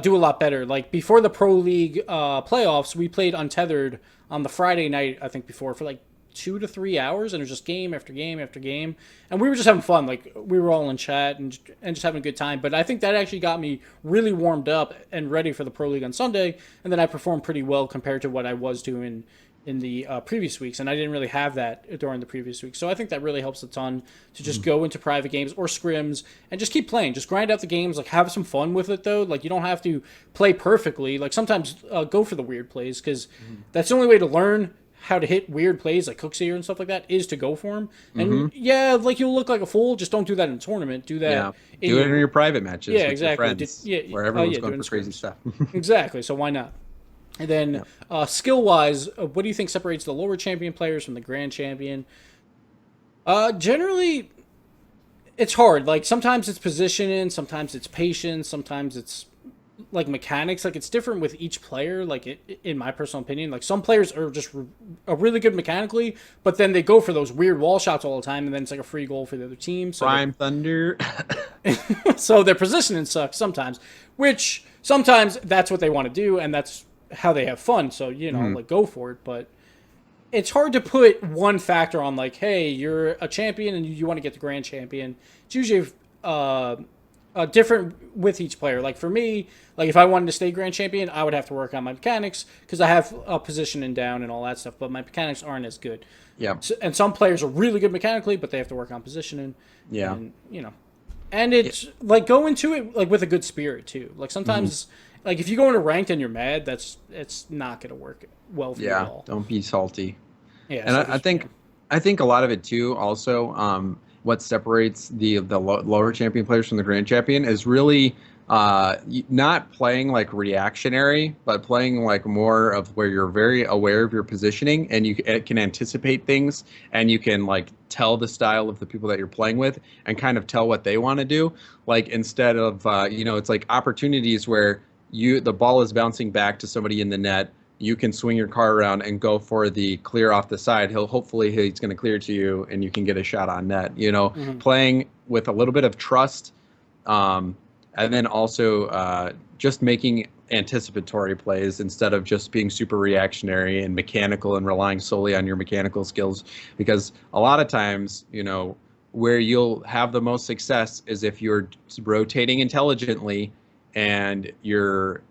do a lot better. Like before the Pro League playoffs, we played Untethered on the Friday night. I think before for like 2 to 3 hours, and it was just game after game after game, and we were just having fun. Like we were all in chat and just having a good time. But I think that actually got me really warmed up and ready for the Pro League on Sunday, and then I performed pretty well compared to what I was doing in the previous weeks, and I didn't really have that during the previous week. So I think that really helps a ton to just go into private games or scrims and just keep playing. Just grind out the games, like have some fun with it though. Like you don't have to play perfectly. Like sometimes go for the weird plays because that's the only way to learn how to hit weird plays like Cookseer and stuff like that is to go for them. And yeah, like you'll look like a fool. Just don't do that in a tournament. Do that. Yeah. Do it in your private matches Yeah, with exactly. your friends, Yeah, where everyone's going doing for crazy scrims. stuff. Exactly. So why not? And then skill wise, what do you think separates the lower champion players from the grand champion? Generally, it's hard. Like sometimes it's positioning, sometimes it's patience, sometimes it's like mechanics. Like it's different with each player. Like in my personal opinion, like some players are just are really good mechanically, but then they go for those weird wall shots all the time, and then it's like a free goal for the other team. So Prime Thunder. so their positioning sucks sometimes, which sometimes that's what they want to do, and that's how they have fun. So like go for it. But it's hard to put one factor on like, hey, you're a champion and you want to get the grand champion. It's usually different with each player. Like for me, like if I wanted to stay grand champion, I would have to work on my mechanics because I have a positioning down and all that stuff, but my mechanics aren't as good. Yeah. So, and some players are really good mechanically, but they have to work on positioning. Yeah. And, and it's like go into it like with a good spirit too. Like sometimes, like if you go into ranked and you're mad, it's not going to work well for you at all. Don't be salty. Yeah. And So I think a lot of it too. Also, what separates the lower champion players from the grand champion is really not playing like reactionary, but playing like more of where you're very aware of your positioning and you can anticipate things and you can like tell the style of the people that you're playing with and kind of tell what they want to do. Like instead of it's like opportunities where the ball is bouncing back to somebody in the net. You can swing your car around and go for the clear off the side. He's going to clear to you, and you can get a shot on net. Playing with a little bit of trust, and then also just making anticipatory plays instead of just being super reactionary and mechanical and relying solely on your mechanical skills. Because a lot of times, where you'll have the most success is if you're rotating intelligently and you're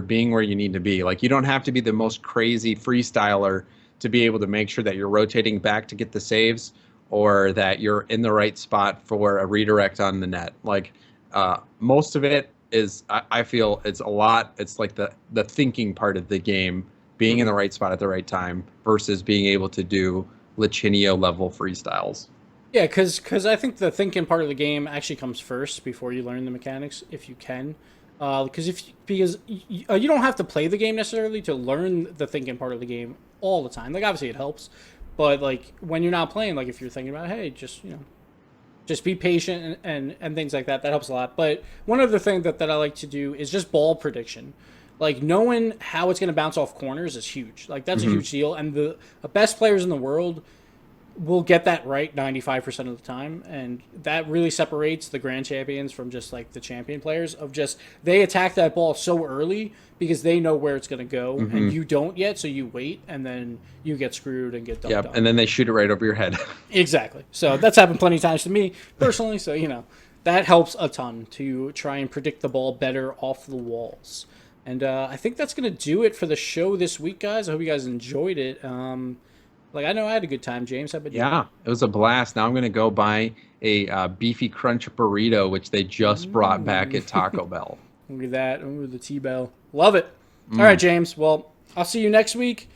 being where you need to be. Like you don't have to be the most crazy freestyler to be able to make sure that you're rotating back to get the saves or that you're in the right spot for a redirect on the net. Like most of it is, I feel it's like the thinking part of the game, being in the right spot at the right time versus being able to do Lichinio level freestyles. Yeah, because I think the thinking part of the game actually comes first before you learn the mechanics, if you can. Because you don't have to play the game necessarily to learn the thinking part of the game all the time. Like obviously it helps, but like when you're not playing, like if you're thinking about, hey, just be patient and things like that, that helps a lot. But one other thing that I like to do is just ball prediction. Like knowing how it's going to bounce off corners is huge. Like that's a huge deal, and the best players in the world will get that right 95% of the time, and that really separates the grand champions from just like the champion players of just they attack that ball so early because they know where it's going to go and you don't yet, so you wait and then you get screwed and get dumped on. And then they shoot it right over your head. Exactly. So that's happened plenty of times to me personally, so that helps a ton to try and predict the ball better off the walls. And I think that's going to do it for the show this week, guys. I hope you guys enjoyed it. I know I had a good time, James. How about you? Yeah, it was a blast. Now I'm going to go buy a beefy crunch burrito, which they just brought back at Taco Bell. Look at that. Ooh, the T-Bell. Love it. All right, James. Well, I'll see you next week.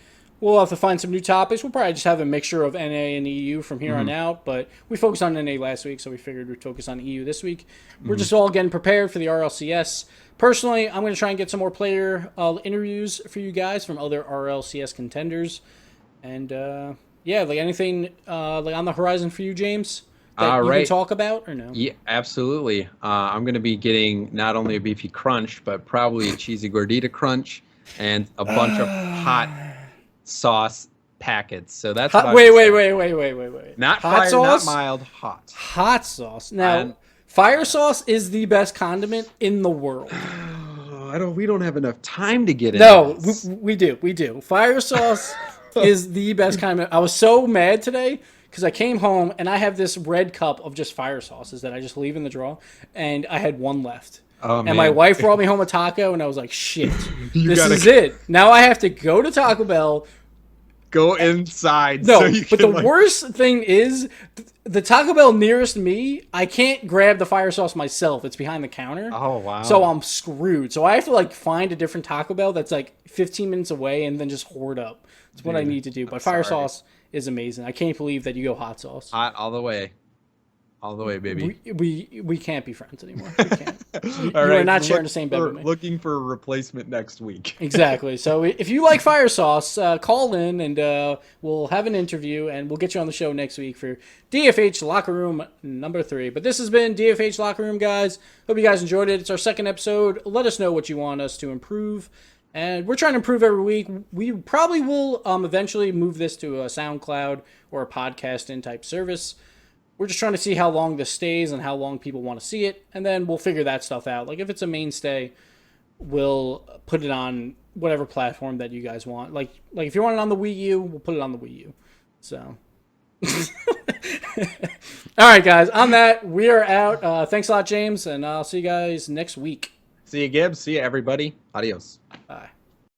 we'll have to find some new topics. We'll probably just have a mixture of NA and EU from here on out, but we focused on NA last week, so we figured we'd focus on EU this week. We're just all getting prepared for the RLCS. Personally, I'm going to try and get some more player interviews for you guys from other RLCS contenders. And, yeah, like anything like on the horizon for you, James, that you can talk about or no? Yeah, absolutely. I'm going to be getting not only a beefy crunch, but probably a cheesy gordita crunch and a bunch of hot sauce packets. So that's wait. Not hot fire, sauce? not mild, hot. Hot sauce. Now, fire sauce is the best condiment in the world. We don't have enough time to get into No, this. we do. Fire sauce is the best condiment. I was so mad today because I came home and I have this red cup of just fire sauces that I just leave in the drawer, and I had one left. Oh, and man. my wife brought me home a taco, and I was like, shit, this gotta is it. Now I have to go to Taco Bell. Go inside. No, so you but can, the worst thing is the Taco Bell nearest me, I can't grab the fire sauce myself. It's behind the counter. Oh, wow. So I'm screwed. So I have to like find a different Taco Bell that's like 15 minutes away and then just hoard up. That's what I need to do. But fire sauce is amazing. I can't believe that you go hot sauce. Hot all the way. All the way, baby. We can't be friends anymore. We can't. You All are right, not sharing the same bed with me. Looking for a replacement next week. Exactly. So if you like fire sauce, call in and we'll have an interview and we'll get you on the show next week for DFH Locker Room number 3. But this has been DFH Locker Room, guys. Hope you guys enjoyed it. It's our second episode. Let us know what you want us to improve. And we're trying to improve every week. We probably will eventually move this to a SoundCloud or a podcast-in type service. We're just trying to see how long this stays and how long people want to see it, and then we'll figure that stuff out. Like, if it's a mainstay, we'll put it on whatever platform that you guys want. Like if you want it on the Wii U, we'll put it on the Wii U. So, all right, guys. On that, we are out. Thanks a lot, James, and I'll see you guys next week. See you, Gibbs. See you, everybody. Adios. Bye.